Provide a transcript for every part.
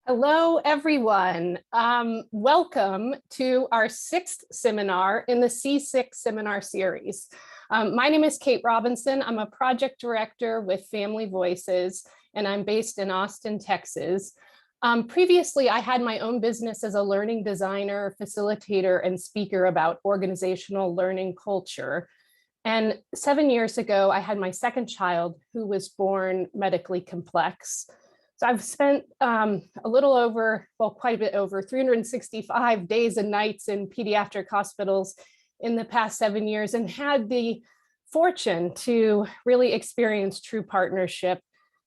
Hello, everyone. Welcome to our sixth seminar in the C6 seminar series. My name is Kate Robinson. I'm a project director with Family Voices, and I'm based in Austin, Texas. Previously, I had my own business as a learning designer, facilitator, and speaker about organizational learning culture. And 7 years ago, I had my second child who was born medically complex. So I've spent a little over, well, quite a bit over 365 days and nights in pediatric hospitals in the past 7 years and had the fortune to really experience true partnership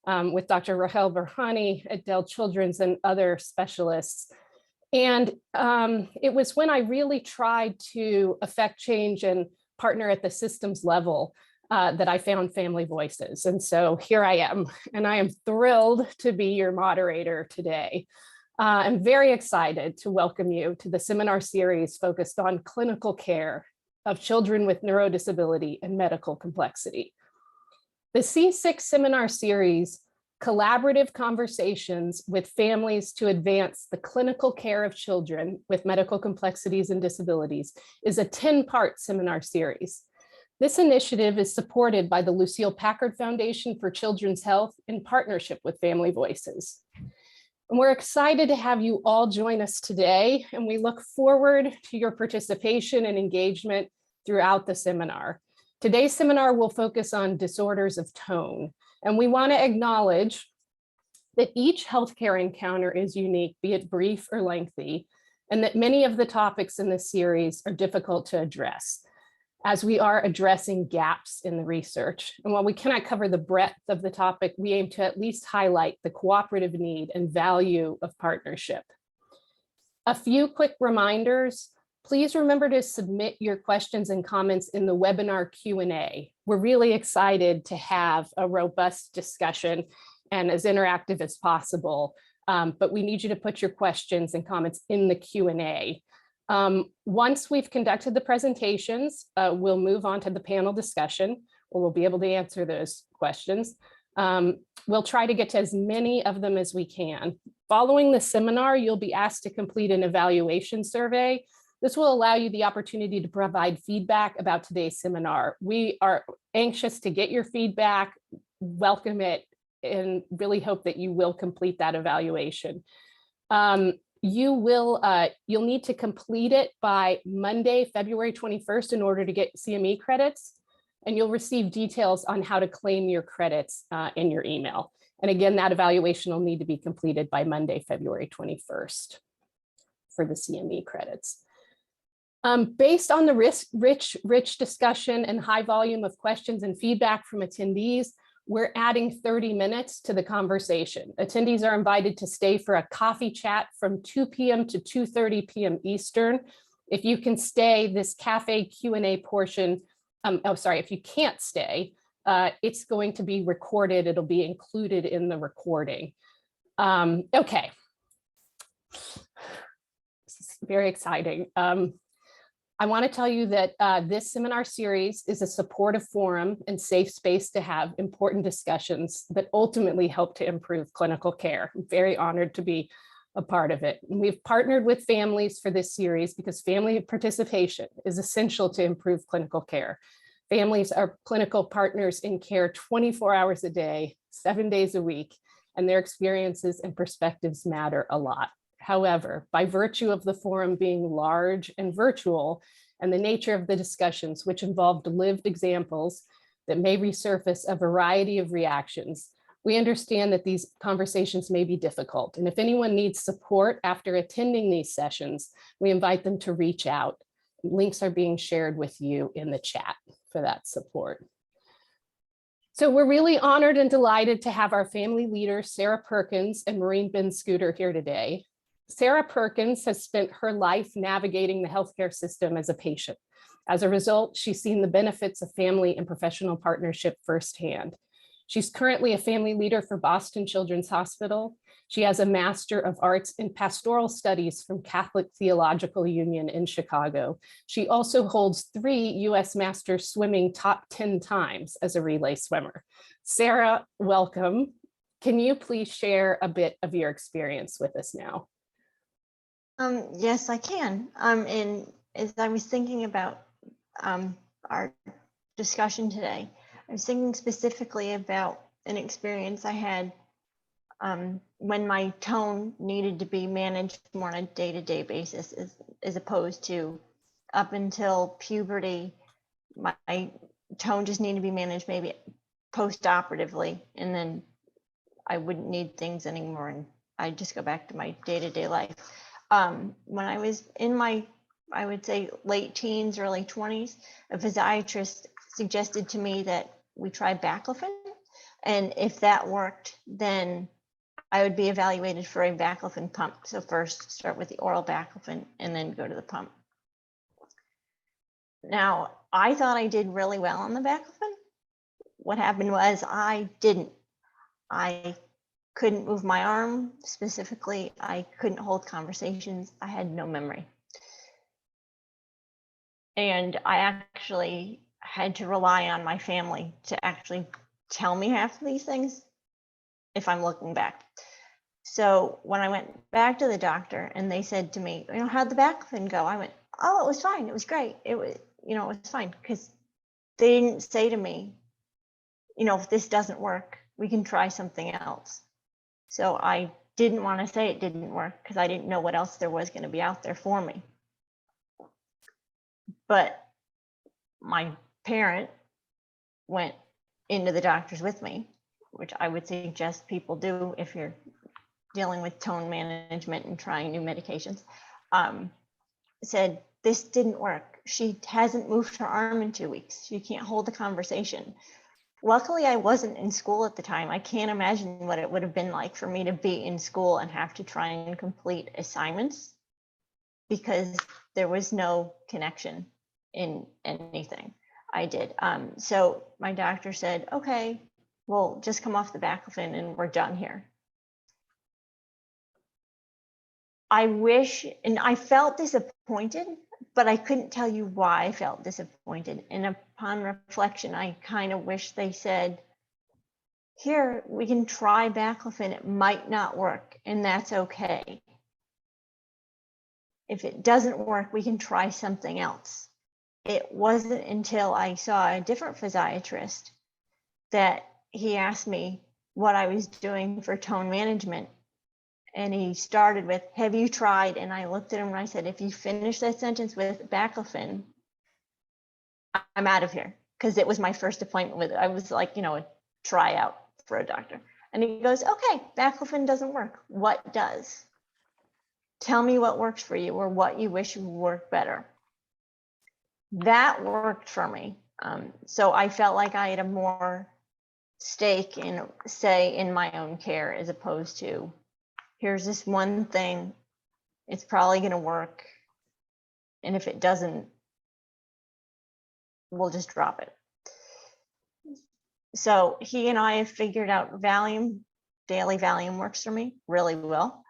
with Dr. Rahel Berhani at Dell Children's and other specialists. And it was when I really tried to affect change and partner at the systems level that I found Family Voices. And so here I am, and I am thrilled to be your moderator today. I'm very excited to welcome you to the seminar series focused on clinical care of children with neurodisability and medical complexity. The C6 seminar series, Collaborative Conversations with Families to Advance the Clinical Care of Children with Medical Complexities and Disabilities, is a 10-part seminar series. This initiative is supported by the Lucille Packard Foundation for Children's Health in partnership with Family Voices. And we're excited to have you all join us today, and we look forward to your participation and engagement throughout the seminar. Today's seminar will focus on disorders of tone, and we want to acknowledge that each healthcare encounter is unique, be it brief or lengthy, and that many of the topics in this series are difficult to address, as we are addressing gaps in the research. And while we cannot cover the breadth of the topic, we aim to at least highlight the cooperative need and value of partnership. A few quick reminders. Please remember to submit your questions and comments in the webinar Q&A. We're really excited to have a robust discussion and as interactive as possible, but we need you to put your questions and comments in the Q&A. Once we've conducted the presentations, we'll move on to the panel discussion, where we'll be able to answer those questions. We'll try to get to as many of them as we can. Following the seminar, you'll be asked to complete an evaluation survey. This will allow you the opportunity to provide feedback about today's seminar. We are anxious to get your feedback, welcome it, and really hope that you will complete that evaluation. You'll need to complete it by Monday, February 21st in order to get CME credits, and you'll receive details on how to claim your credits in your email. And again, that evaluation will need to be completed by Monday, February 21st for the CME credits. Based on the rich discussion and high volume of questions and feedback from attendees, we're adding 30 minutes to the conversation. Attendees are invited to stay for a coffee chat from 2 p.m. to 2:30 p.m. Eastern. If you can stay, this cafe Q&A portion, if you can't stay, it's going to be recorded. It'll be included in the recording. Okay. This is very exciting. I want to tell you that this seminar series is a supportive forum and safe space to have important discussions that ultimately help to improve clinical care. I'm very honored to be a part of it. And we've partnered with families for this series because family participation is essential to improve clinical care. Families are clinical partners in care 24 hours a day, 7 days a week, and their experiences and perspectives matter a lot. However, by virtue of the forum being large and virtual, and the nature of the discussions, which involved lived examples that may resurface a variety of reactions, we understand that these conversations may be difficult. And if anyone needs support after attending these sessions, we invite them to reach out. Links are being shared with you in the chat for that support. So we're really honored and delighted to have our family leaders, Sarah Perkins and Maureen Benschoter, here today. Sarah Perkins has spent her life navigating the healthcare system as a patient. As a result, she's seen the benefits of family and professional partnership firsthand. She's currently a family leader for Boston Children's Hospital. She has a Master of Arts in Pastoral Studies from Catholic Theological Union in Chicago. She also holds 3 U.S. Masters swimming top 10 times as a relay swimmer. Sarah, welcome. Can you please share a bit of your experience with us now? Yes, I can. And as I was thinking about our discussion today, I was thinking specifically about an experience I had when my tone needed to be managed more on a day-to-day basis, as opposed to up until puberty, my tone just needed to be managed maybe post-operatively, and then I wouldn't need things anymore, and I'd just go back to my day-to-day life. When I was in my, I would say, late teens, early 20s, a physiatrist suggested to me that we try baclofen, and if that worked, then I would be evaluated for a baclofen pump. So first start with the oral baclofen and then go to the pump. Now, I thought I did really well on the baclofen. What happened was I didn't. I couldn't move my arm. Specifically, I couldn't hold conversations. I had no memory. And I actually had to rely on my family to actually tell me half of these things if I'm looking back. So when I went back to the doctor and they said to me, how'd the baclofen go? I went, oh, it was fine. It was great. It was, it was fine, because they didn't say to me, if this doesn't work, we can try something else. So I didn't want to say it didn't work because I didn't know what else there was going to be out there for me. But my parent went into the doctors with me, which I would suggest people do if you're dealing with tone management and trying new medications. Said, this didn't work. She hasn't moved her arm in 2 weeks. She can't hold a conversation. Luckily, I wasn't in school at the time. I can't imagine what it would have been like for me to be in school and have to try and complete assignments, because there was no connection in anything I did. So my doctor said, okay, well, just come off the baclofen and we're done here. I wish, and I felt disappointed, but I couldn't tell you why I felt disappointed. And upon reflection, I kind of wish they said, here, we can try baclofen. It might not work, and that's okay. If it doesn't work, we can try something else. It wasn't until I saw a different physiatrist that he asked me what I was doing for tone management. And he started with, have you tried? And I looked at him and I said, if you finish that sentence with baclofen, I'm out of here. Because it was my first appointment with it. I was like, a tryout for a doctor. And he goes, okay, baclofen doesn't work. What does? Tell me what works for you or what you wish would work better. That worked for me. So I felt like I had a more stake in, say, in my own care, as opposed to, here's this one thing, it's probably going to work. And if it doesn't, we'll just drop it. So he and I have figured out Valium, daily Valium works for me really well.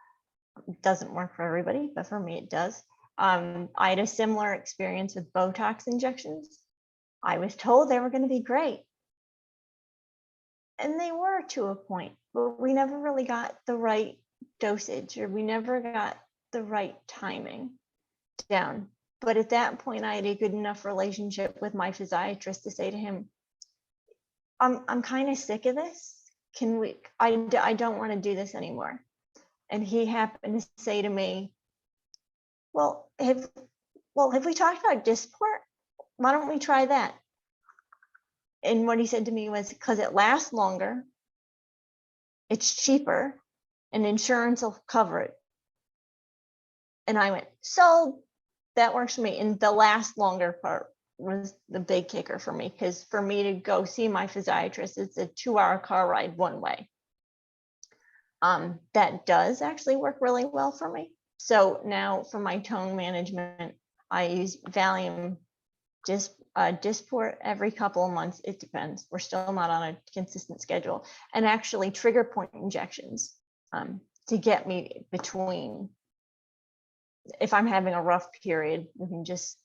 It doesn't work for everybody, but for me it does. I had a similar experience with Botox injections. I was told they were going to be great. And they were to a point, but we never really got the right dosage, or we never got the right timing down. But at that point, I had a good enough relationship with my physiatrist to say to him, I'm kind of sick of this. Can we, I don't want to do this anymore. And he happened to say to me, well, have we talked about Dysport? Why don't we try that? And what he said to me was, because it lasts longer, it's cheaper, and insurance will cover it. And I went, so that works for me. And the last longer part was the big kicker for me, because for me to go see my physiatrist, it's a 2-hour car ride one way. That does actually work really well for me. So now for my tone management, I use Valium, Dysport every couple of months. It depends. We're still not on a consistent schedule. And actually trigger point injections to get me between. If I'm having a rough period, we can just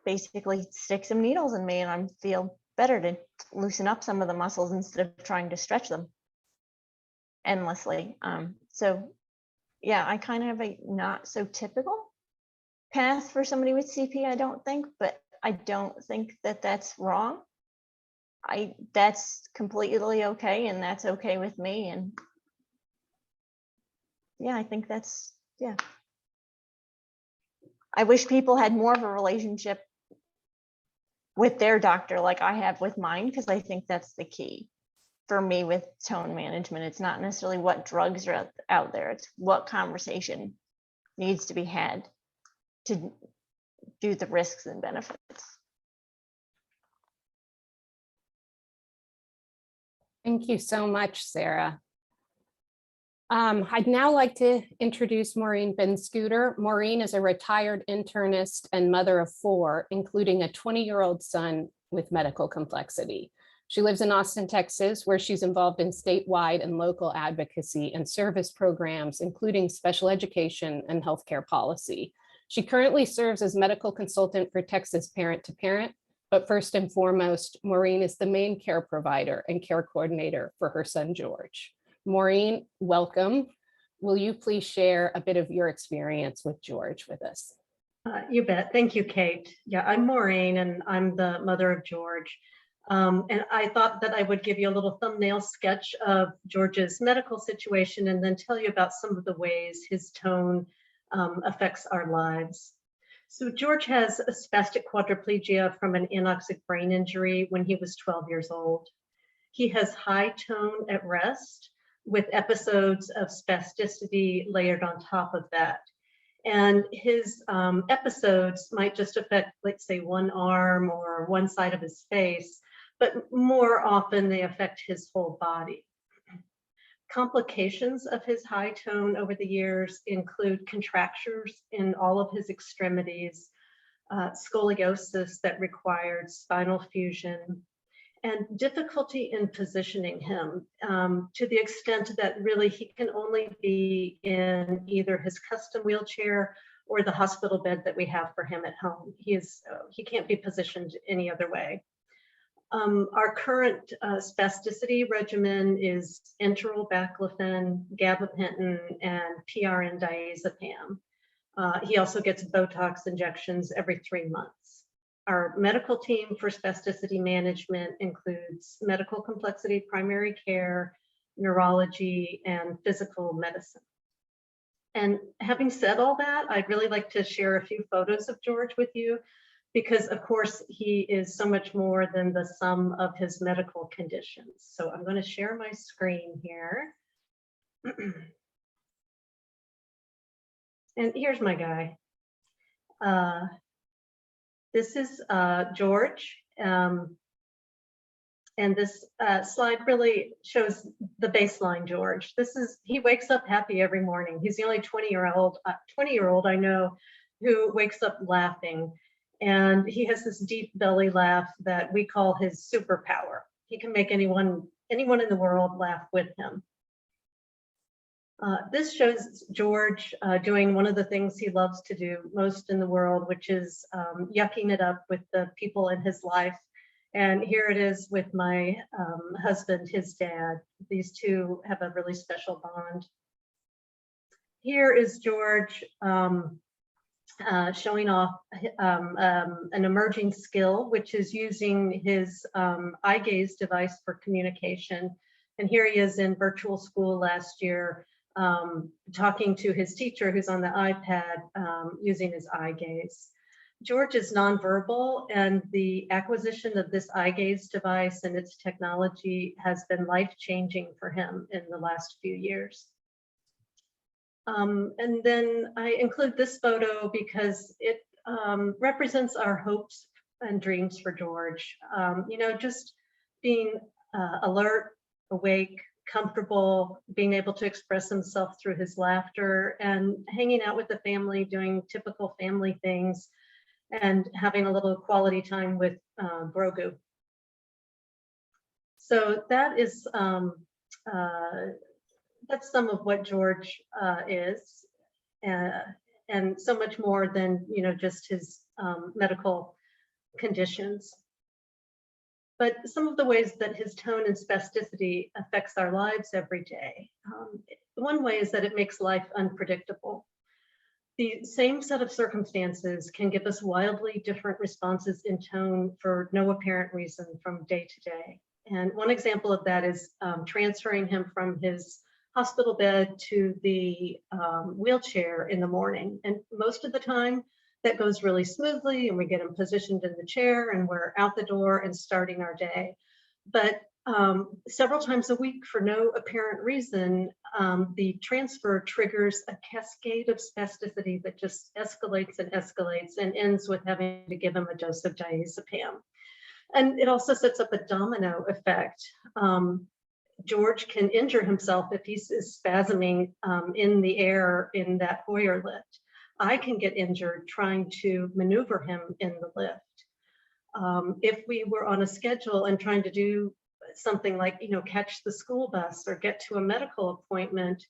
basically stick some needles in me and I feel better to loosen up some of the muscles instead of trying to stretch them. endlessly. So yeah, I kind of have a not so typical path for somebody with CP, I don't think, but I don't think that that's wrong. That's completely okay, and that's okay with me. And yeah, I think that's, yeah. I wish people had more of a relationship with their doctor like I have with mine, because I think that's the key for me with tone management. It's not necessarily what drugs are out there, it's what conversation needs to be had to do the risks and benefits. Thank you so much, Sarah. I'd now like to introduce Maureen Benschoter. Maureen is a retired internist and mother of 4, including a 20-year-old son with medical complexity. She lives in Austin, Texas, where she's involved in statewide and local advocacy and service programs, including special education and healthcare policy. She currently serves as medical consultant for Texas Parent to Parent, but first and foremost, Maureen is the main care provider and care coordinator for her son, George. Maureen, welcome. Will you please share a bit of your experience with George with us? You bet. Thank you, Kate. Yeah, I'm Maureen, and I'm the mother of George. And I thought that I would give you a little thumbnail sketch of George's medical situation and then tell you about some of the ways his tone affects our lives. So George has a spastic quadriplegia from an anoxic brain injury when he was 12 years old. He has high tone at rest, with episodes of spasticity layered on top of that. And his episodes might just affect, let's say, one arm or one side of his face, but more often they affect his whole body. Complications of his high tone over the years include contractures in all of his extremities, scoliosis that required spinal fusion, and difficulty in positioning him to the extent that really he can only be in either his custom wheelchair or the hospital bed that we have for him at home. He can't be positioned any other way. Our current spasticity regimen is enteral baclofen, gabapentin, and PRN diazepam. He also gets Botox injections every 3 months. Our medical team for spasticity management includes medical complexity, primary care, neurology, and physical medicine. And having said all that, I'd really like to share a few photos of George with you, because of course he is so much more than the sum of his medical conditions. So I'm going to share my screen here. And here's my guy. This is George, and this slide really shows the baseline George. He wakes up happy every morning. He's the only 20-year-old I know who wakes up laughing, and he has this deep belly laugh that we call his superpower. He can make anyone in the world laugh with him. This shows George doing one of the things he loves to do most in the world, which is yucking it up with the people in his life. And here it is with my husband, his dad. These two have a really special bond. Here is George showing off an emerging skill, which is using his eye gaze device for communication. And here he is in virtual school last year, talking to his teacher who's on the iPad using his eye gaze. George is nonverbal, and the acquisition of this eye gaze device and its technology has been life-changing for him in the last few years. And then I include this photo because it represents our hopes and dreams for George. You know, just being alert, awake, comfortable, being able to express himself through his laughter, and hanging out with the family, doing typical family things, and having a little quality time with Grogu. So that is that's some of what George is, and so much more than, you know, just his medical conditions. but some of the ways that his tone and spasticity affects our lives every day. One way is that it makes life unpredictable. The same set of circumstances can give us wildly different responses in tone for no apparent reason from day to day. And one example of that is transferring him from his hospital bed to the wheelchair in the morning. And most of the time that goes really smoothly and we get him positioned in the chair and we're out the door and starting our day. But several times a week for no apparent reason, the transfer triggers a cascade of spasticity that just escalates and ends with having to give him a dose of diazepam. And it also sets up a domino effect. George can injure himself if he's spasming in the air in that Hoyer lift. I can get injured trying to maneuver him in the lift. If we were on a schedule and trying to do something like, catch the school bus or get to a medical appointment,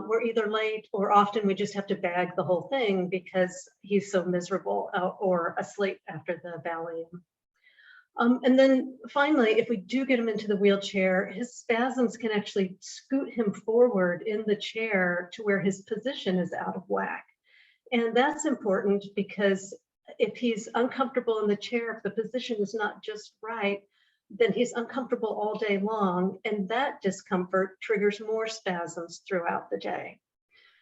we're either late or often we just have to bag the whole thing because he's so miserable or asleep after the Valium. And then finally, if we do get him into the wheelchair, his spasms can actually scoot him forward in the chair to where his position is out of whack. And that's important because if he's uncomfortable in the chair, if the position is not just right, then he's uncomfortable all day long. And that discomfort triggers more spasms throughout the day.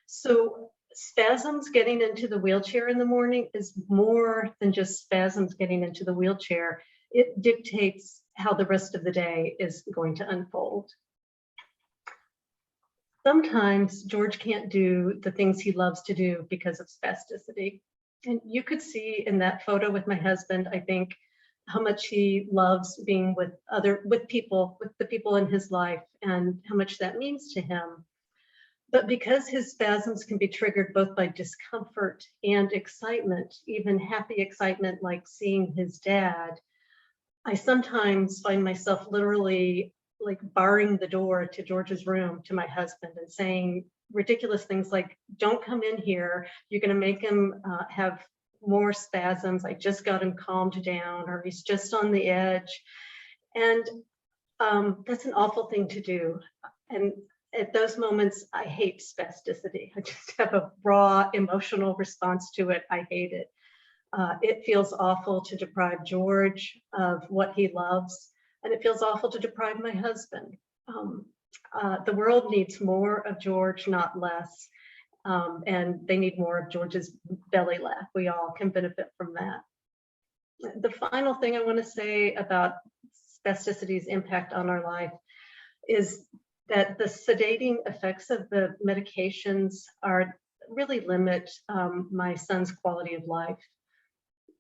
So spasms getting into the wheelchair in the morning is more than just spasms getting into the wheelchair. It dictates how the rest of the day is going to unfold. Sometimes George can't do the things he loves to do because of spasticity. And you could see in that photo with my husband, I think, how much he loves being with the people in his life and how much that means to him. But because his spasms can be triggered both by discomfort and excitement, even happy excitement like seeing his dad, I sometimes find myself literally like barring the door to George's room to my husband and saying ridiculous things like, don't come in here, you're going to make him have more spasms, I just got him calmed down, or he's just on the edge. And that's an awful thing to do. And at those moments, I hate spasticity. I just have a raw emotional response to it. I hate it. It feels awful to deprive George of what he loves, and it feels awful to deprive my husband. The world needs more of George, not less, and they need more of George's belly laugh. We all can benefit from that. The final thing I want to say about spasticity's impact on our life is that the sedating effects of the medications really limit my son's quality of life.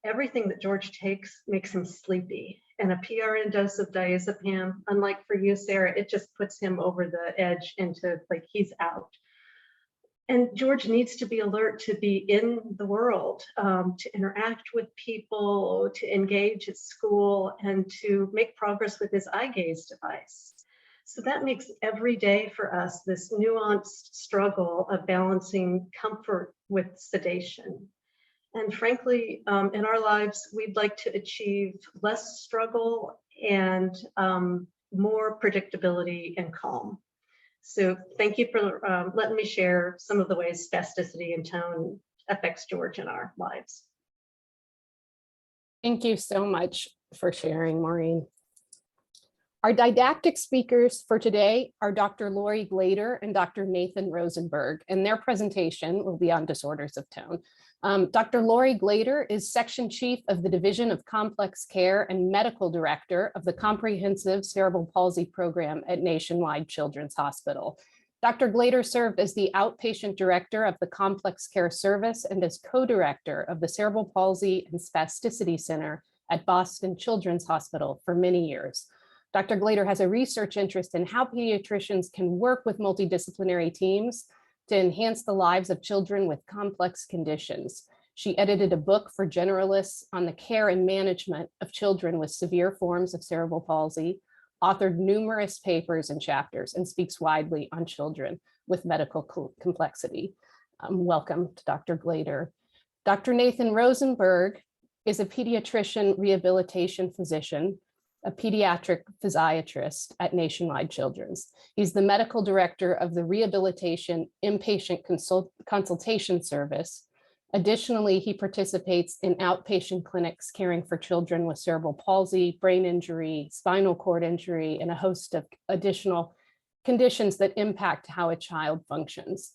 Everything that George takes makes him sleepy, and a PRN dose of diazepam, unlike for you, Sarah, it just puts him over the edge into like he's out. And George needs to be alert to be in the world, to interact with people, to engage at school, and to make progress with his eye gaze device. So that makes every day for us this nuanced struggle of balancing comfort with sedation. And frankly, in our lives, we'd like to achieve less struggle and more predictability and calm. So thank you for letting me share some of the ways spasticity and tone affects George in our lives. Thank you so much for sharing, Maureen. Our didactic speakers for today are Dr. Laurie Glader and Dr. Nathan Rosenberg, and their presentation will be on disorders of tone. Dr. Laurie Glader is Section Chief of the Division of Complex Care and Medical Director of the Comprehensive Cerebral Palsy Program at Nationwide Children's Hospital. Dr. Glader served as the Outpatient Director of the Complex Care Service and as Co-Director of the Cerebral Palsy and Spasticity Center at Boston Children's Hospital for many years. Dr. Glader has a research interest in how pediatricians can work with multidisciplinary teams to enhance the lives of children with complex conditions. She edited a book for generalists on the care and management of children with severe forms of cerebral palsy, authored numerous papers and chapters, and speaks widely on children with medical complexity. Welcome to Dr. Glader. Dr. Nathan Rosenberg is a pediatrician rehabilitation physician a pediatric physiatrist at Nationwide Children's. He's the medical director of the Rehabilitation Inpatient Consultation Service. Additionally, he participates in outpatient clinics caring for children with cerebral palsy, brain injury, spinal cord injury, and a host of additional conditions that impact how a child functions.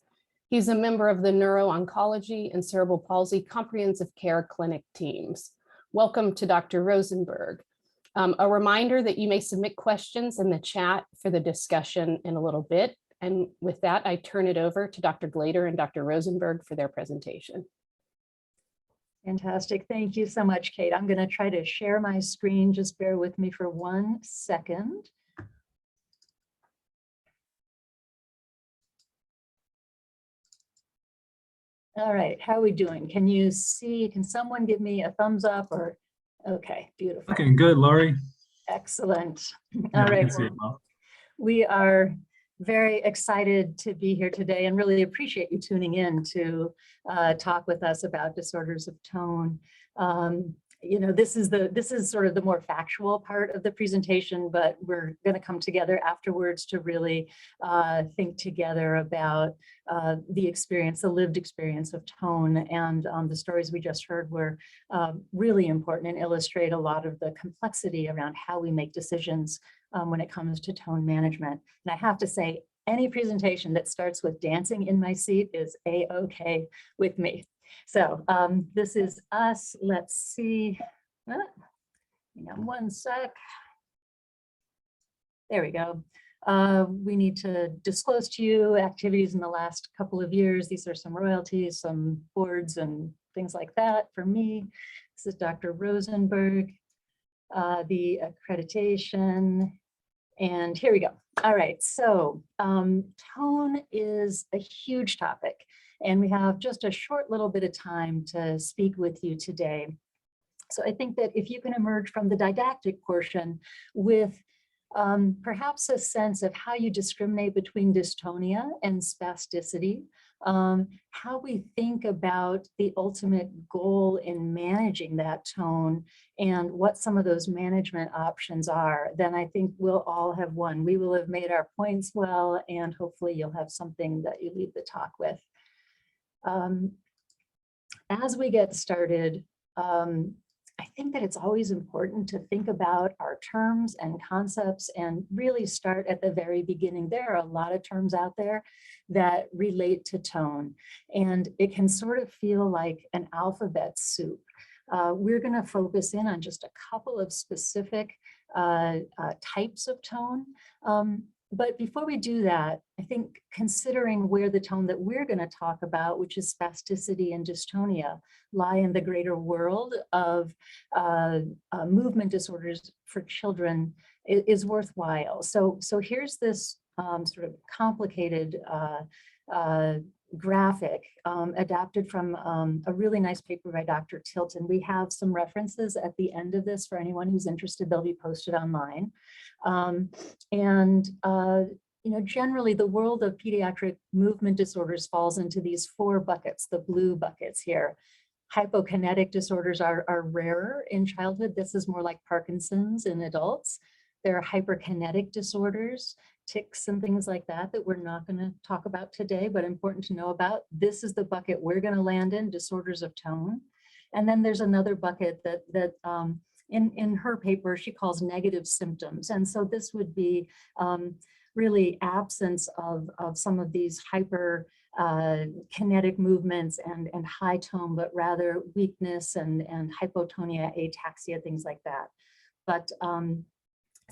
He's a member of the Neuro-Oncology and Cerebral Palsy Comprehensive Care Clinic teams. Welcome to Dr. Rosenberg. A reminder that you may submit questions in the chat for the discussion in a little bit. And with that, I turn it over to Dr. Glader and Dr. Rosenberg for their presentation. Fantastic. Thank you so much, Kate. I'm going to try to share my screen. Just bear with me for 1 second. All right, how are we doing? Can you see, can someone give me a thumbs up or, okay, beautiful. Looking good, Laurie. Excellent. Yeah, All right, well. we are very excited to be here today and really appreciate you tuning in to talk with us about disorders of tone. You know, this is sort of the more factual part of the presentation, but we're going to come together afterwards to really think together about the experience, the lived experience of tone, and the stories we just heard were really important and illustrate a lot of the complexity around how we make decisions when it comes to tone management. And I have to say, any presentation that starts with dancing in my seat is a-okay with me. So this is us. Let's see. Hang on 1 sec. There we go. We need to disclose to you activities in the last couple of years. These are some royalties, some boards and things like that for me. This is Dr. Rosenberg, the accreditation. And here we go. All right, so tone is a huge topic. And we have just a short little bit of time to speak with you today. So I think that if you can emerge from the didactic portion with perhaps a sense of how you discriminate between dystonia and spasticity, how we think about the ultimate goal in managing that tone and what some of those management options are, then I think we'll all have won. We will have made our points well, and hopefully you'll have something that you leave the talk with. As we get started, I think that it's always important to think about our terms and concepts and really start at the very beginning. There are a lot of terms out there that relate to tone, and it can sort of feel like an alphabet soup. We're going to focus in on just a couple of specific types of tone. But before we do that, I think considering where the tone that we're going to talk about, which is spasticity and dystonia, lie in the greater world of movement disorders for children is worthwhile. So here's this sort of complicated graphic adapted from a really nice paper by Dr. Tilton. We have some references at the end of this for anyone who's interested. They'll be posted online. You know, generally the world of pediatric movement disorders falls into these 4 buckets, the blue buckets here. Hypokinetic disorders are rarer in childhood. This is more like Parkinson's in adults. There are hyperkinetic disorders, tics and things like that we're not going to talk about today, but important to know about. This is the bucket we're going to land in, disorders of tone. And then there's another bucket that in her paper, she calls negative symptoms. And so this would be really absence of some of these hyper kinetic movements and high tone, but rather weakness and hypotonia, ataxia, things like that. But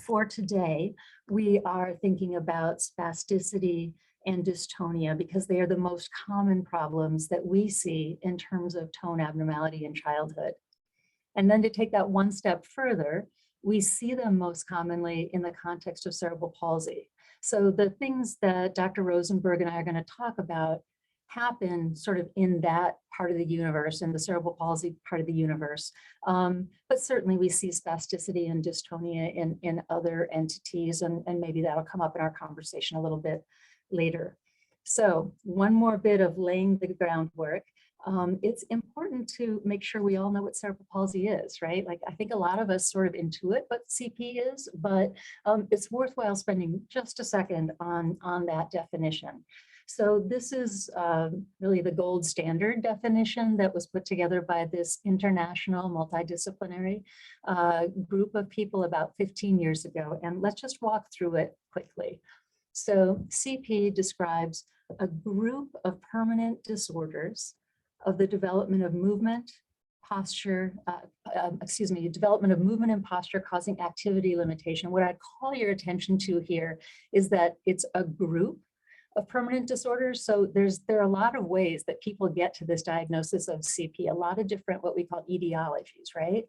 for today, we are thinking about spasticity and dystonia because they are the most common problems that we see in terms of tone abnormality in childhood. And then to take that one step further, we see them most commonly in the context of cerebral palsy. So the things that Dr. Rosenberg and I are going to talk about happen sort of in that part of the universe, in the cerebral palsy part of the universe. But certainly we see spasticity and dystonia in other entities, and maybe that'll come up in our conversation a little bit later. So one more bit of laying the groundwork. it's important to make sure we all know what cerebral palsy is, right? Like, I think a lot of us sort of intuit what CP is, but it's worthwhile spending just a second on that definition. So this is really the gold standard definition that was put together by this international multidisciplinary group of people about 15 years ago. And let's just walk through it quickly. So CP describes a group of permanent disorders of the development of movement, posture, development of movement and posture causing activity limitation. What I'd call your attention to here is that it's a group of permanent disorders. So there are a lot of ways that people get to this diagnosis of CP, a lot of different what we call etiologies, right?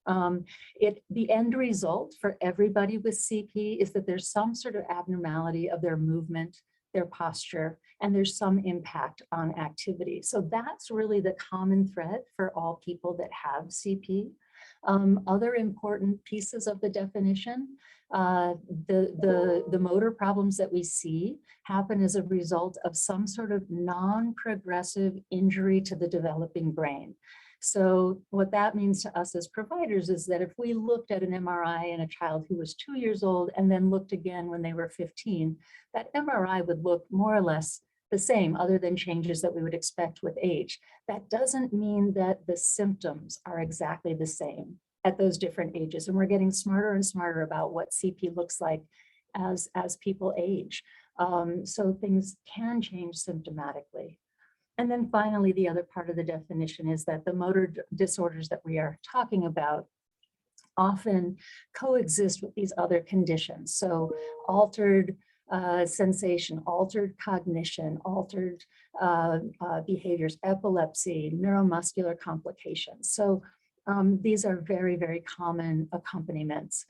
The end result for everybody with CP is that there's some sort of abnormality of their movement, their posture, and there's some impact on activity. So that's really the common thread for all people that have CP. Other important pieces of the definition, the motor problems that we see happen as a result of some sort of non-progressive injury to the developing brain. So what that means to us as providers is that if we looked at an MRI in a child who was 2 years old and then looked again when they were 15, that MRI would look more or less the same, other than changes that we would expect with age. That doesn't mean that the symptoms are exactly the same at those different ages. And we're getting smarter and smarter about what CP looks like as people age. So things can change symptomatically. And then finally, the other part of the definition is that the motor disorders that we are talking about often coexist with these other conditions. So altered sensation, altered cognition, altered behaviors, epilepsy, neuromuscular complications. So these are very, very common accompaniments.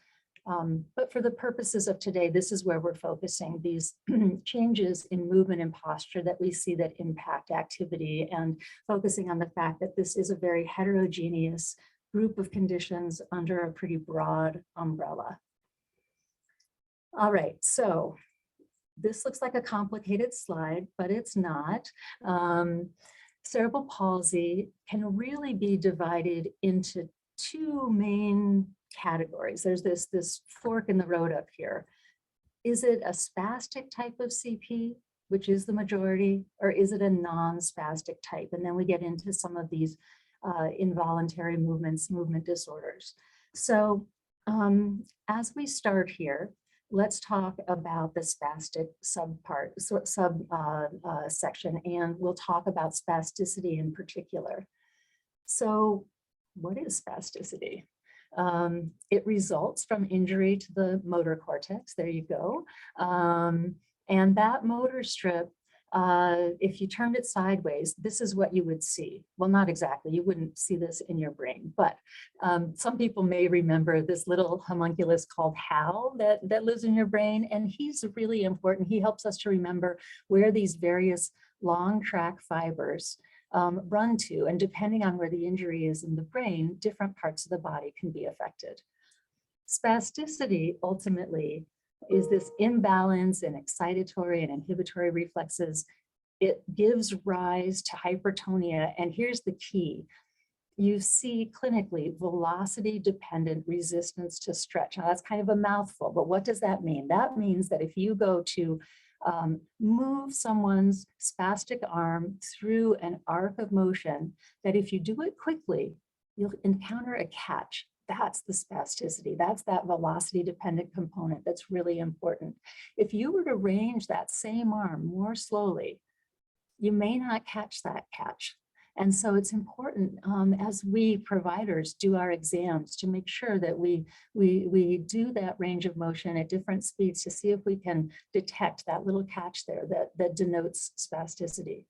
But for the purposes of today, this is where we're focusing, these changes in movement and posture that we see that impact activity, and focusing on the fact that this is a very heterogeneous group of conditions under a pretty broad umbrella. All right, so this looks like a complicated slide, but it's not. Cerebral palsy can really be divided into two main categories. There's this fork in the road up here. Is it a spastic type of CP, which is the majority, or is it a non-spastic type? And then we get into some of these involuntary movement disorders. So as we start here, let's talk about the spastic section, and we'll talk about spasticity in particular. So what is spasticity? It results from injury to the motor cortex. There you go. And that motor strip, if you turned it sideways, this is what you would see. Well, not exactly. You wouldn't see this in your brain, but some people may remember this little homunculus called Hal that lives in your brain, and he's really important. He helps us to remember where these various long track fibers run to, and depending on where the injury is in the brain, different parts of the body can be affected. Spasticity ultimately is this imbalance in excitatory and inhibitory reflexes. It gives rise to hypertonia, and here's the key. You see clinically velocity-dependent resistance to stretch. Now that's kind of a mouthful, but what does that mean? That means that if you go to move someone's spastic arm through an arc of motion, that if you do it quickly, you'll encounter a catch. That's the spasticity. That's that velocity dependent component that's really important. If you were to range that same arm more slowly, you may not catch that catch. And so it's important as we providers do our exams to make sure that we do that range of motion at different speeds to see if we can detect that little catch there that denotes spasticity.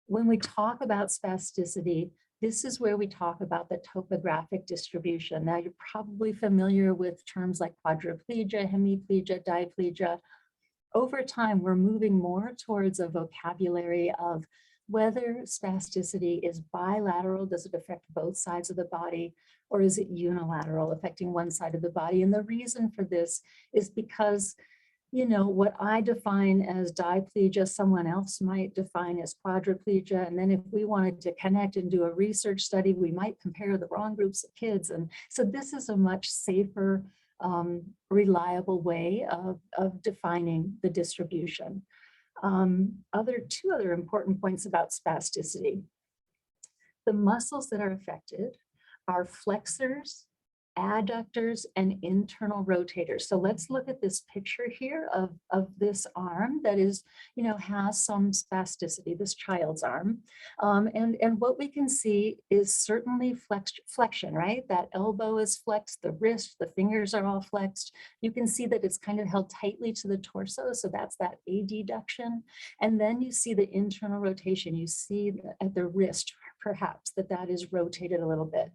When we talk about spasticity, this is where we talk about the topographic distribution. Now, you're probably familiar with terms like quadriplegia, hemiplegia, diplegia. Over time, we're moving more towards a vocabulary of whether spasticity is bilateral, does it affect both sides of the body, or is it unilateral, affecting one side of the body? And the reason for this is because you know, what I define as diplegia, someone else might define as quadriplegia. And then if we wanted to connect and do a research study, we might compare the wrong groups of kids. And so this is a much safer, reliable way of defining the distribution. Two other important points about spasticity. The muscles that are affected are flexors, adductors, and internal rotators. So let's look at this picture here of this arm that is, you know, has some spasticity, this child's arm. And what we can see is certainly flexion, right? That elbow is flexed, the wrist, the fingers are all flexed. You can see that it's kind of held tightly to the torso. So that's that adduction. And then you see the internal rotation. You see at the wrist, perhaps, that is rotated a little bit.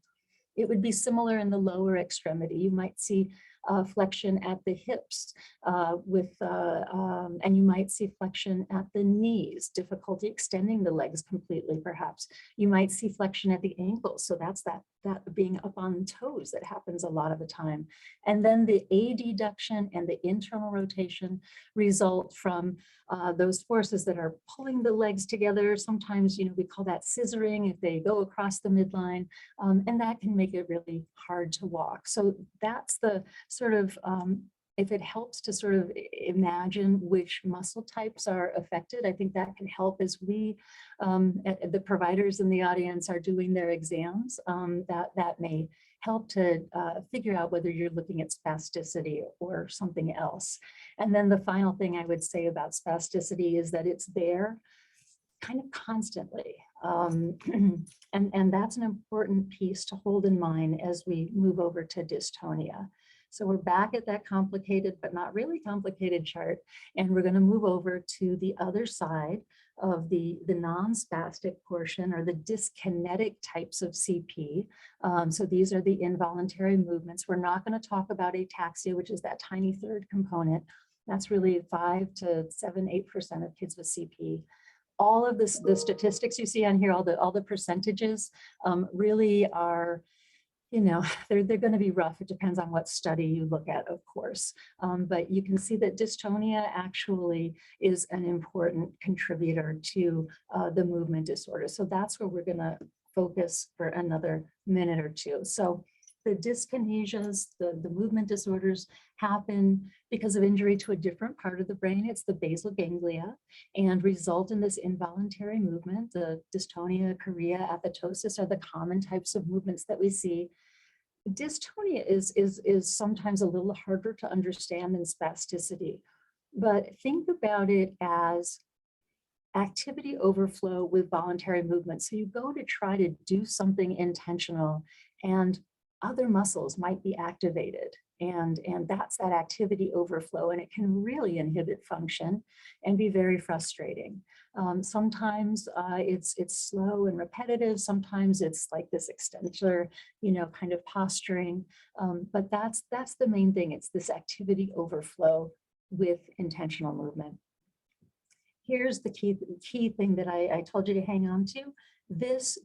It would be similar in the lower extremity. You might see flexion at the hips and you might see flexion at the knees, difficulty extending the legs completely, perhaps. You might see flexion at the ankles. So that's that being up on toes that happens a lot of the time. And then the adduction and the internal rotation result from those forces that are pulling the legs together. Sometimes, you know, we call that scissoring if they go across the midline, and that can make it really hard to walk. So that's the sort of, if it helps to sort of imagine which muscle types are affected, I think that can help as we, the providers in the audience are doing their exams, that may help to figure out whether you're looking at spasticity or something else. And then the final thing I would say about spasticity is that it's there kind of constantly. And that's an important piece to hold in mind as we move over to dystonia. So we're back at that complicated, but not really complicated chart. And we're going to move over to the other side of the non-spastic portion, or the dyskinetic types of CP. So these are the involuntary movements. We're not going to talk about ataxia, which is that tiny third component. That's really 5 to 7-8% of kids with CP. All of this, the statistics you see on here, all the percentages really are, you know, they're going to be rough. It depends on what study you look at, of course. But you can see that dystonia actually is an important contributor to the movement disorder. So that's where we're going to focus for another minute or two. So the dyskinesias, the movement disorders happen because of injury to a different part of the brain. It's the basal ganglia, and result in this involuntary movement. The dystonia, chorea, athetosis are the common types of movements that we see. Dystonia is sometimes a little harder to understand than spasticity, but think about it as activity overflow with voluntary movement. So you go to try to do something intentional, and other muscles might be activated, and that's that activity overflow, and it can really inhibit function and be very frustrating. Sometimes it's slow and repetitive. Sometimes it's like this extensor, you know, kind of posturing. But that's the main thing. It's this activity overflow with intentional movement. Here's the key thing that I told you to hang on to. This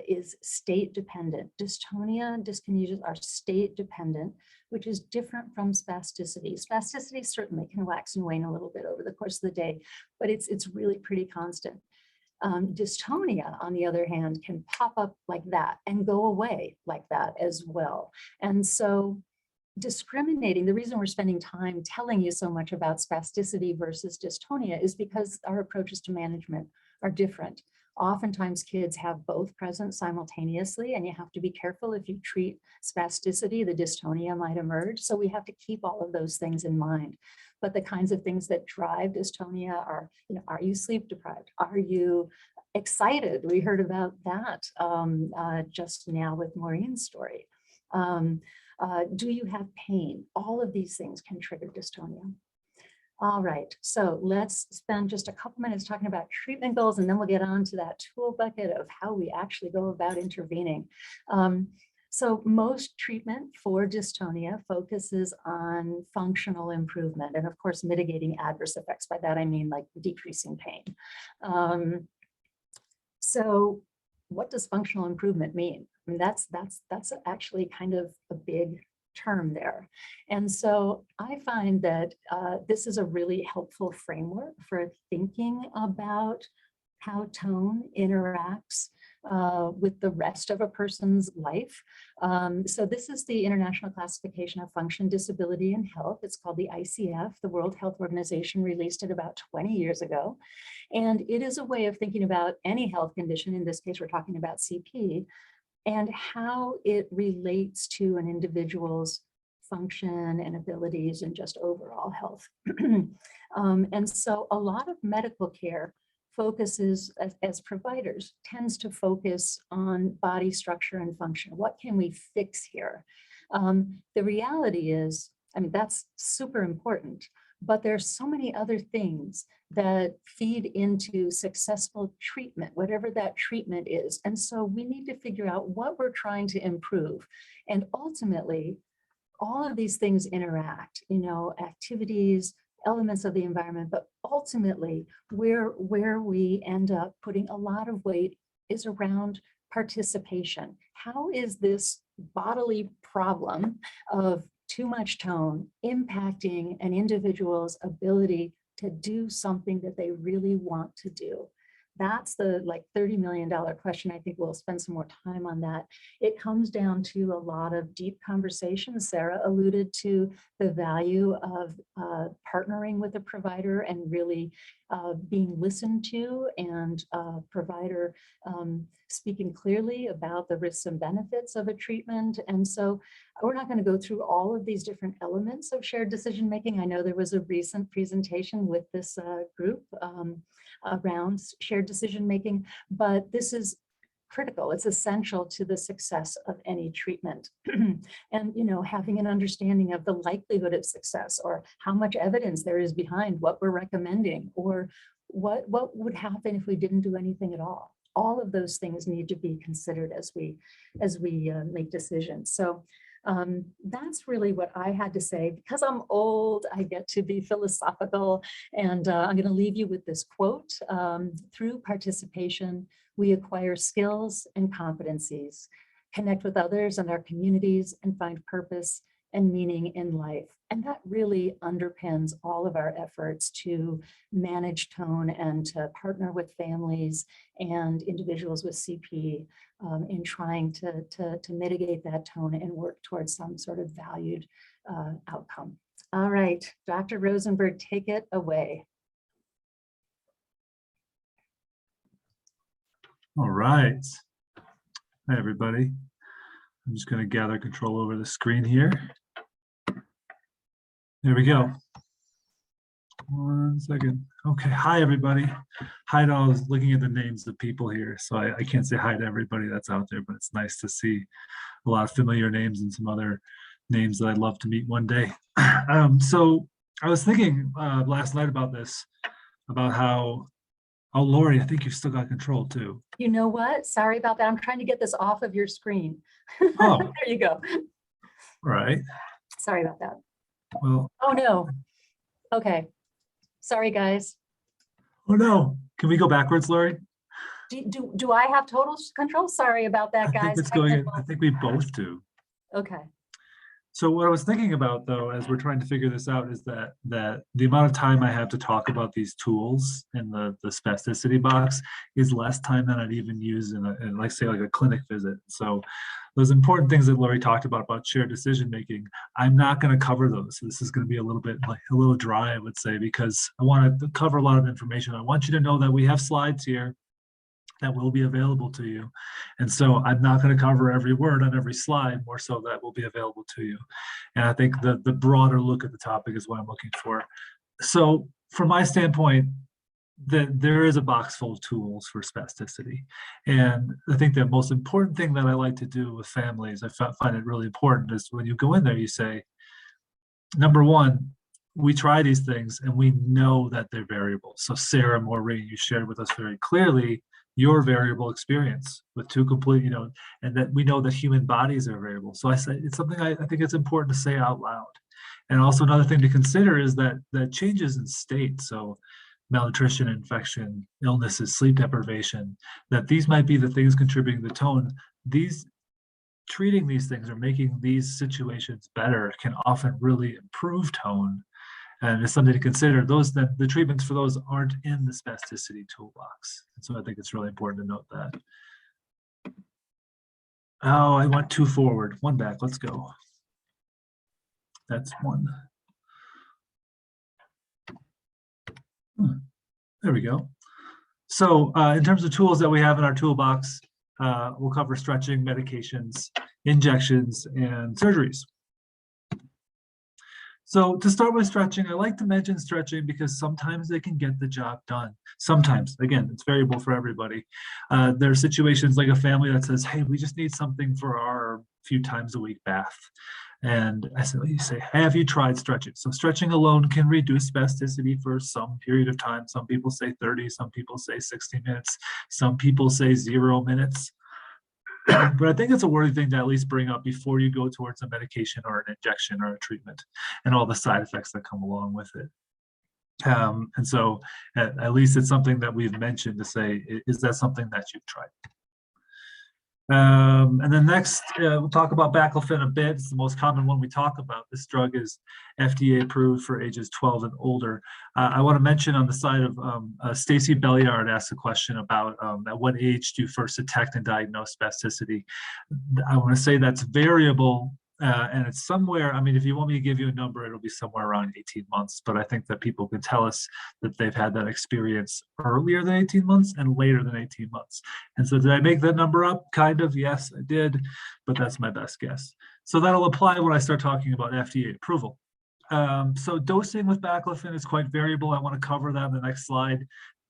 is state dependent. Dystonia and dyskinesias are state dependent, which is different from spasticity. Spasticity certainly can wax and wane a little bit over the course of the day, but it's really pretty constant. Dystonia, on the other hand, can pop up like that and go away like that as well. And so discriminating, the reason we're spending time telling you so much about spasticity versus dystonia is because our approaches to management are different. Oftentimes kids have both present simultaneously, and you have to be careful if you treat spasticity, the dystonia might emerge. So we have to keep all of those things in mind. But the kinds of things that drive dystonia are, you know, are you sleep deprived? Are you excited? We heard about that just now with Maureen's story. Do you have pain? All of these things can trigger dystonia. All right, so let's spend just a couple minutes talking about treatment goals, and then we'll get on to that tool bucket of how we actually go about intervening. So most treatment for dystonia focuses on functional improvement and, of course, mitigating adverse effects. By that I mean like decreasing pain. So what does functional improvement mean? I mean, that's actually kind of a big term there. And so I find that this is a really helpful framework for thinking about how tone interacts with the rest of a person's life. So this is the International Classification of Function, Disability, and Health. It's called the ICF. The World Health Organization released it about 20 years ago. And it is a way of thinking about any health condition. In this case, we're talking about CP, and how it relates to an individual's function and abilities and just overall health. And so a lot of medical care focuses, as providers, tends to focus on body structure and function. What can we fix here? The reality is, I mean, that's super important, but there's so many other things that feed into successful treatment, whatever that treatment is. And so we need to figure out what we're trying to improve. And ultimately, all of these things interact, you know, activities, elements of the environment, but ultimately where we end up putting a lot of weight is around participation. How is this bodily problem of too much tone impacting an individual's ability to do something that they really want to do? That's the like $30 million question. I think we'll spend some more time on that. It comes down to a lot of deep conversations. Sarah alluded to the value of partnering with a provider and really being listened to, and provider speaking clearly about the risks and benefits of a treatment. And so we're not going to go through all of these different elements of shared decision making. I know there was a recent presentation with this group around shared decision making, but this is critical. It's essential to the success of any treatment. And, you know, having an understanding of the likelihood of success, or how much evidence there is behind what we're recommending, or what would happen if we didn't do anything at all. All of those things need to be considered as we make decisions. So that's really what I had to say. Because I'm old, I get to be philosophical, and I'm going to leave you with this quote. Through participation, we acquire skills and competencies, connect with others and our communities, and find purpose and meaning in life. And that really underpins all of our efforts to manage tone and to partner with families and individuals with CP in trying to mitigate that tone and work towards some sort of valued outcome. All right, Dr. Rosenberg, take it away. All right. Hi, everybody. I'm just going to gather control over the screen here. There we go. 1 second. Okay. Hi, everybody. Hi to all. I was looking at the names of people here, so I can't say hi to everybody that's out there, but it's nice to see a lot of familiar names and some other names that I'd love to meet one day. So I was thinking last night about this, about how, oh, Laurie, I think you've still got control too. You know what? Sorry about that. I'm trying to get this off of your screen. Oh. There you go. Right. Sorry about that. Well. Oh, no. Okay. Sorry, guys. Oh, no. Can we go backwards, Laurie? Do I have total control? Sorry about that, guys. I think it's going. I think we both do. Okay. So what I was thinking about, though, as we're trying to figure this out, is that the amount of time I have to talk about these tools in the spasticity box is less time than I'd even use in like say like a clinic visit. So those important things that Laurie talked about shared decision making, I'm not going to cover those. So this is going to be a little bit like a little dry, I would say, because I want to cover a lot of information. I want you to know that we have slides here that will be available to you. And so I'm not going to cover every word on every slide, more so that will be available to you. And I think the broader look at the topic is what I'm looking for. So from my standpoint, there is a box full of tools for spasticity. And I think the most important thing that I like to do with families, I find it really important, is when you go in there, you say, number one, we try these things and we know that they're variable. So Sarah, Maureen, you shared with us very clearly your variable experience with two complete, and that we know that human bodies are variable. So I say it's something I think it's important to say out loud. And also another thing to consider is that changes in state, so malnutrition, infection, illnesses, sleep deprivation, that these might be the things contributing to the tone. These treating these things or making these situations better can often really improve tone. And it's something to consider. The treatments for those aren't in the spasticity toolbox. And so I think it's really important to note that. Oh, I went too forward. One back. Let's go. That's one. There we go. So in terms of tools that we have in our toolbox, we'll cover stretching, medications, injections, and surgeries. So to start with stretching, I like to mention stretching because sometimes they can get the job done. Sometimes, again, it's variable for everybody. There are situations like a family that says, hey, we just need something for our few times a week bath. And I said, well, you say, have you tried stretching? So stretching alone can reduce spasticity for some period of time. Some people say 30, some people say 60 minutes, some people say 0 minutes. But I think it's a worthy thing to at least bring up before you go towards a medication or an injection or a treatment and all the side effects that come along with it. And so at least it's something that we've mentioned to say, is that something that you've tried? And then next, we'll talk about baclofen a bit. It's the most common one we talk about. This drug is FDA approved for ages 12 and older. I want to mention on the side of Stacy Belliard asked a question about at what age do you first detect and diagnose spasticity? I want to say that's variable. And it's somewhere, I mean, if you want me to give you a number, it'll be somewhere around 18 months. But I think that people can tell us that they've had that experience earlier than 18 months and later than 18 months. And so did I make that number up? Kind of, yes, I did, but that's my best guess. So that'll apply when I start talking about FDA approval. So dosing with baclofen is quite variable. I want to cover that in the next slide.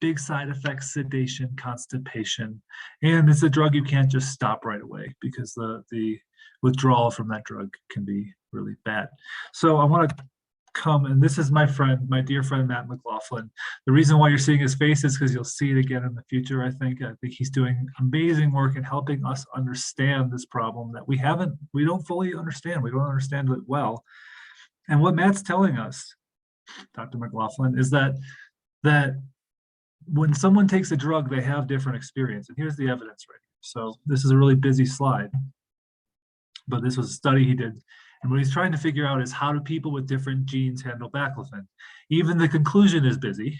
Big side effects, sedation, constipation, and it's a drug you can't just stop right away because the withdrawal from that drug can be really bad. So I want to come, and this is my friend, my dear friend, Matt McLaughlin. The reason why you're seeing his face is because you'll see it again in the future. I think he's doing amazing work in helping us understand this problem that we don't fully understand. We don't understand it well. And what Matt's telling us, Dr. McLaughlin, is that when someone takes a drug, they have different experience. And here's the evidence right here. So this is a really busy slide, but this was a study he did. And what he's trying to figure out is how do people with different genes handle baclofen? Even the conclusion is busy,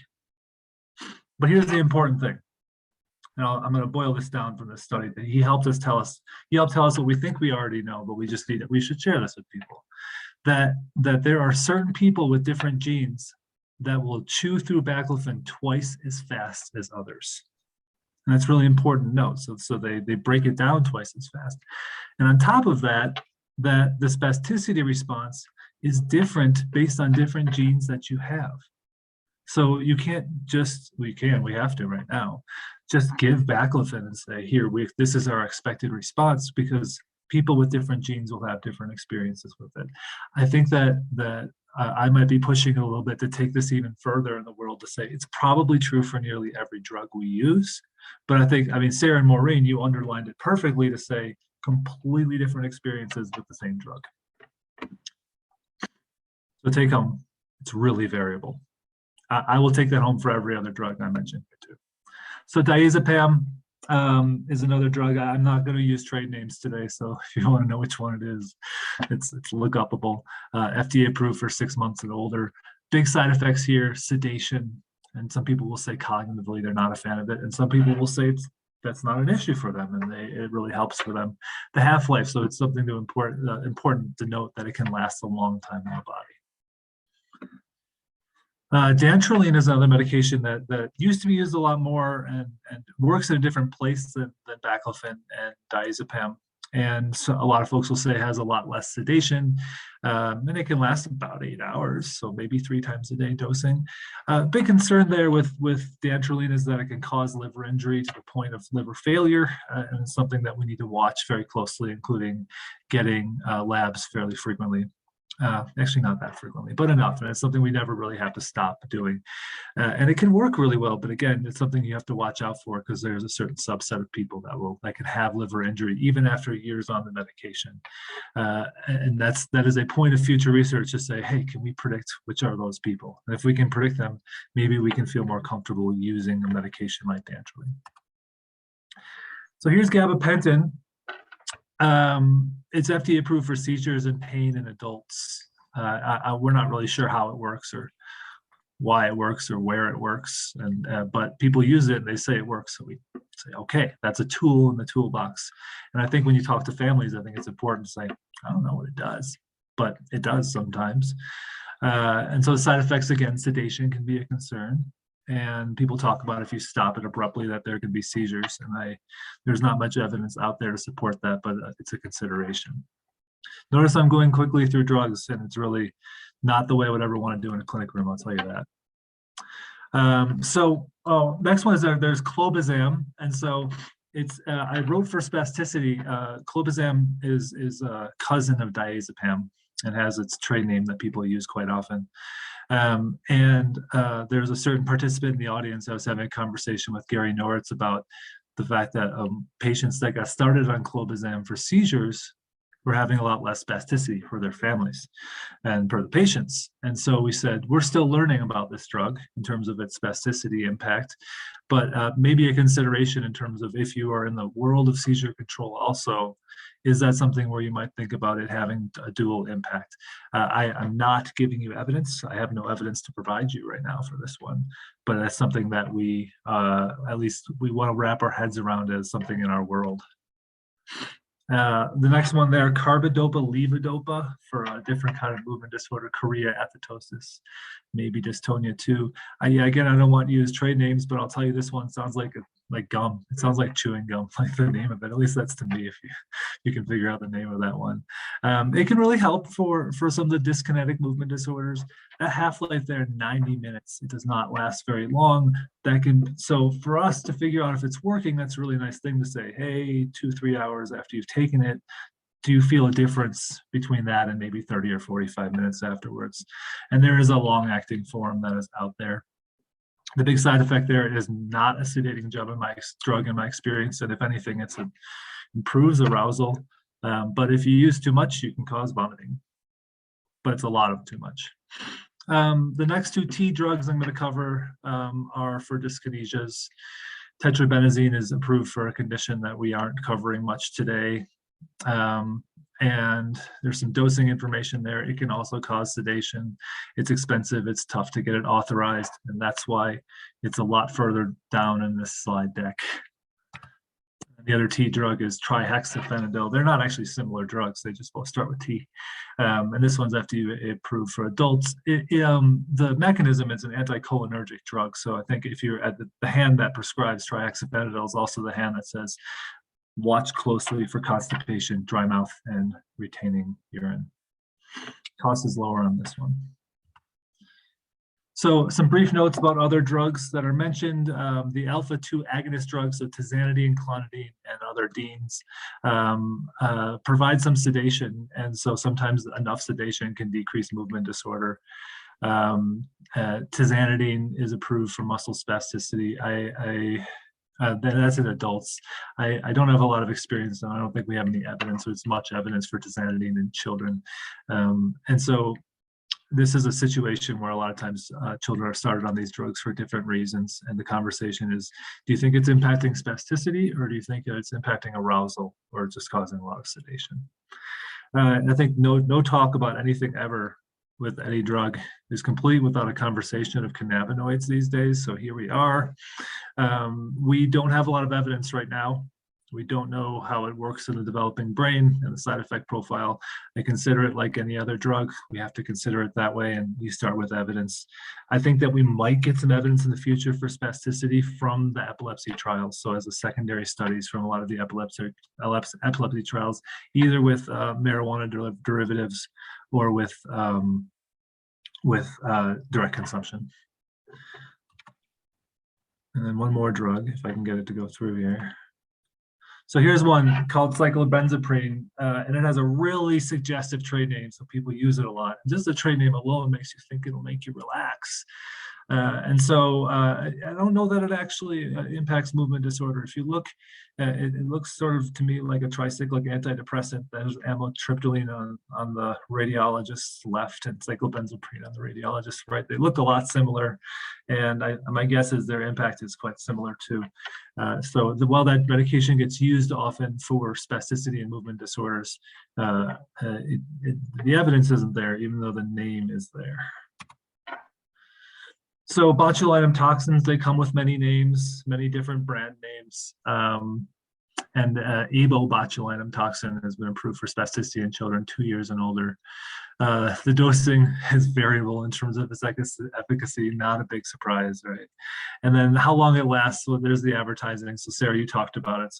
but here's the important thing. Now I'm going to boil this down from this study. He helped tell us what we think we already know, but we just need it. We should share this with people. That there are certain people with different genes that will chew through baclofen twice as fast as others. And that's really important to note. So they break it down twice as fast. And on top of that the spasticity response is different based on different genes that you have. So you can't just, we have to right now, just give baclofen and say, here, this is our expected response, because people with different genes will have different experiences with it. I think that I might be pushing a little bit to take this even further in the world to say it's probably true for nearly every drug we use. But I mean, Sarah and Maureen, you underlined it perfectly to say completely different experiences with the same drug. So take home, it's really variable. I will take that home for every other drug I mentioned here too. So diazepam is another drug. I'm not going to use trade names today, so if you want to know which one it is, it's look-upable. FDA approved for 6 months and older. Big side effects here, sedation, and some people will say cognitively they're not a fan of it, and some people will say that's not an issue for them, and it really helps for them. The half-life, so it's something important to note that it can last a long time in the body. Dantrolene is another medication that used to be used a lot more and works in a different place than baclofen and diazepam. And so a lot of folks will say it has a lot less sedation, and it can last about 8 hours, so maybe 3 times a day dosing. Big concern there with dantrolene is that it can cause liver injury to the point of liver failure, and it's something that we need to watch very closely, including getting labs fairly frequently. Actually not that frequently, but enough, and it's something we never really have to stop doing. And it can work really well, but again, it's something you have to watch out for, because there's a certain subset of people that can have liver injury even after years on the medication. And that is a point of future research to say, hey, can we predict which are those people? And if we can predict them, maybe we can feel more comfortable using a medication like dantrolene. So here's gabapentin. It's FDA approved for seizures and pain in adults. We're not really sure how it works or why it works or where it works, but people use it and they say it works. So we say, okay, that's a tool in the toolbox. And I think when you talk to families, I think it's important to say, I don't know what it does, but it does sometimes. And so the side effects, again, sedation can be a concern. And people talk about if you stop it abruptly that there can be seizures. And there's not much evidence out there to support that, but it's a consideration. Notice I'm going quickly through drugs, and it's really not the way I would ever want to do in a clinic room, I'll tell you that. Next one is there's clobazam. And so it's, I wrote for spasticity, clobazam is a cousin of diazepam and has its trade name that people use quite often. There's a certain participant in the audience. I was having a conversation with Gary Norritz about the fact that patients that got started on clobazam for seizures were having a lot less spasticity for their families and for the patients. And so we said, we're still learning about this drug in terms of its spasticity impact, but maybe a consideration in terms of if you are in the world of seizure control also, is that something where you might think about it having a dual impact? I'm not giving you evidence. I have no evidence to provide you right now for this one, but that's something that we, at least we want to wrap our heads around as something in our world. The next one there, carbidopa levodopa for a different kind of movement disorder, chorea athetosis, maybe dystonia too. Again, I don't want to use trade names, but I'll tell you this one sounds like gum. It sounds like chewing gum, like the name of it. At least that's to me, if you can figure out the name of that one. It can really help for some of the dyskinetic movement disorders. That half-life there, 90 minutes. It does not last very long. So for us to figure out if it's working, that's a really nice thing to say, hey, 2-3 hours after you've taken it, do you feel a difference between that and maybe 30 or 45 minutes afterwards? And there is a long-acting form that is out there. The big side effect there is not a sedating drug in my experience, and if anything, it improves arousal. But if you use too much, you can cause vomiting. But it's a lot of too much. The next two T drugs I'm going to cover are for dyskinesias. Tetrabenazine is approved for a condition that we aren't covering much today. And there's some dosing information there. It can also cause sedation. It's expensive. It's tough to get it authorized. And that's why it's a lot further down in this slide deck. The other T drug is trihexyphenidyl. They're not actually similar drugs. They just both start with T. And this one's FDA approved for adults. The mechanism is an anticholinergic drug. So I think if you're at the hand that prescribes trihexyphenidyl is also the hand that says, watch closely for constipation, dry mouth, and retaining urine. Cost is lower on this one. So some brief notes about other drugs that are mentioned. The alpha-2 agonist drugs, so tizanidine, clonidine, and other deans, provide some sedation. And so sometimes enough sedation can decrease movement disorder. Tizanidine is approved for muscle spasticity. That's in adults. I don't have a lot of experience, and I don't think we have any evidence, or it's much evidence for tizanidine in children. And so this is a situation where a lot of times children are started on these drugs for different reasons. And the conversation is, do you think it's impacting spasticity, or do you think it's impacting arousal, or just causing a lot of sedation? And I think no talk about anything ever with any drug is complete without a conversation of cannabinoids these days. So here we are. We don't have a lot of evidence right now. We don't know how it works in the developing brain and the side effect profile. I consider it like any other drug. We have to consider it that way, and we start with evidence. I think that we might get some evidence in the future for spasticity from the epilepsy trials. So as a secondary studies from a lot of the epilepsy trials, either with marijuana derivatives or with direct consumption. And then one more drug, if I can get it to go through here. So here's one called cyclobenzaprine, and it has a really suggestive trade name, so people use it a lot. Just the trade name alone makes you think it'll make you relax. And so I don't know that it actually impacts movement disorder. If you look, it looks sort of to me like a tricyclic antidepressant. There's amitriptyline on the radiologist's left and cyclobenzaprine on the radiologist's right. They look a lot similar, and my guess is their impact is quite similar too. So while that medication gets used often for spasticity and movement disorders, the evidence isn't there, even though the name is there. So botulinum toxins, they come with many names, many different brand names. And abobotulinum toxin has been approved for spasticity in children 2 years and older. The dosing is variable in terms of its efficacy, not a big surprise, right? And then how long it lasts, well, there's the advertising. So Sarah, you talked about it.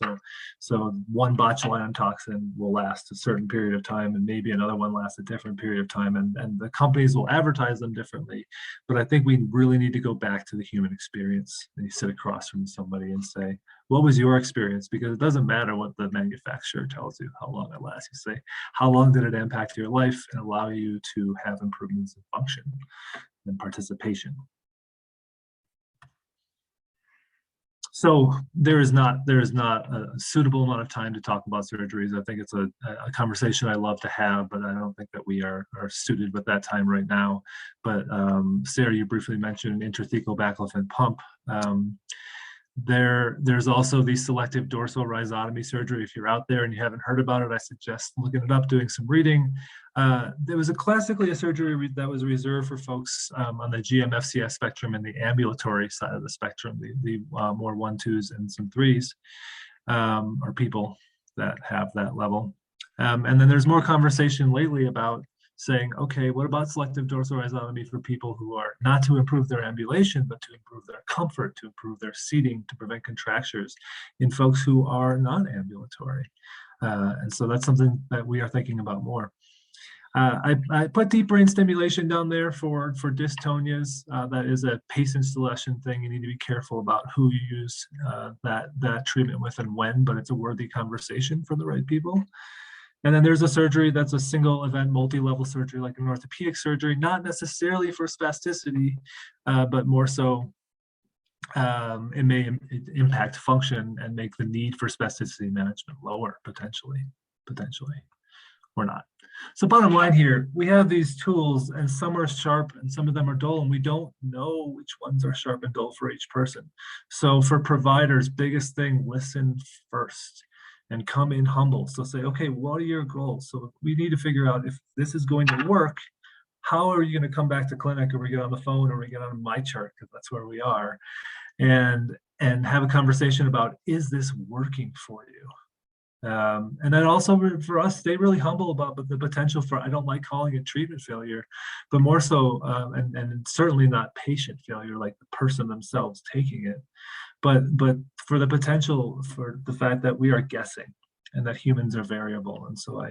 So one botulinum toxin will last a certain period of time, and maybe another one lasts a different period of time, and the companies will advertise them differently. But I think we really need to go back to the human experience. And you sit across from somebody and say, what was your experience? Because it doesn't matter what the manufacturer tells you, how long it lasts. You say, how long did it impact your life and allow you to have improvements in function and participation? So there is not a suitable amount of time to talk about surgeries. I think it's a conversation I love to have, but I don't think that we are suited with that time right now. But Sarah, you briefly mentioned intrathecal baclofen pump. There's also the selective dorsal rhizotomy surgery. If you're out there and you haven't heard about it, I suggest looking it up, doing some reading. There was classically a surgery that was reserved for folks on the GM-FCS spectrum and the ambulatory side of the spectrum, the more 1, 2s and some 3s, or people that have that level. And then there's more conversation lately about saying, okay, what about selective dorsal rhizotomy for people who are not to improve their ambulation, but to improve their comfort, to improve their seating, to prevent contractures in folks who are not ambulatory. And so that's something that we are thinking about more. I put deep brain stimulation down there for dystonias. That is a pace installation thing. You need to be careful about who you use that treatment with and when, but it's a worthy conversation for the right people. And then there's a surgery that's a single event, multi-level surgery, like an orthopedic surgery, not necessarily for spasticity, but more so it may impact function and make the need for spasticity management lower, potentially, or not. So bottom line here, we have these tools and some are sharp and some of them are dull, and we don't know which ones are sharp and dull for each person. So for providers, biggest thing, listen first. And come in humble. So say, okay, what are your goals? So we need to figure out if this is going to work, how are you going to come back to clinic, or we get on the phone, or we get on my chart, because that's where we are, and have a conversation about, is this working for you? And then also for us, stay really humble about the potential for, I don't like calling it treatment failure, but more so, and certainly not patient failure, like the person themselves taking it. But for the potential, for the fact that we are guessing and that humans are variable. And so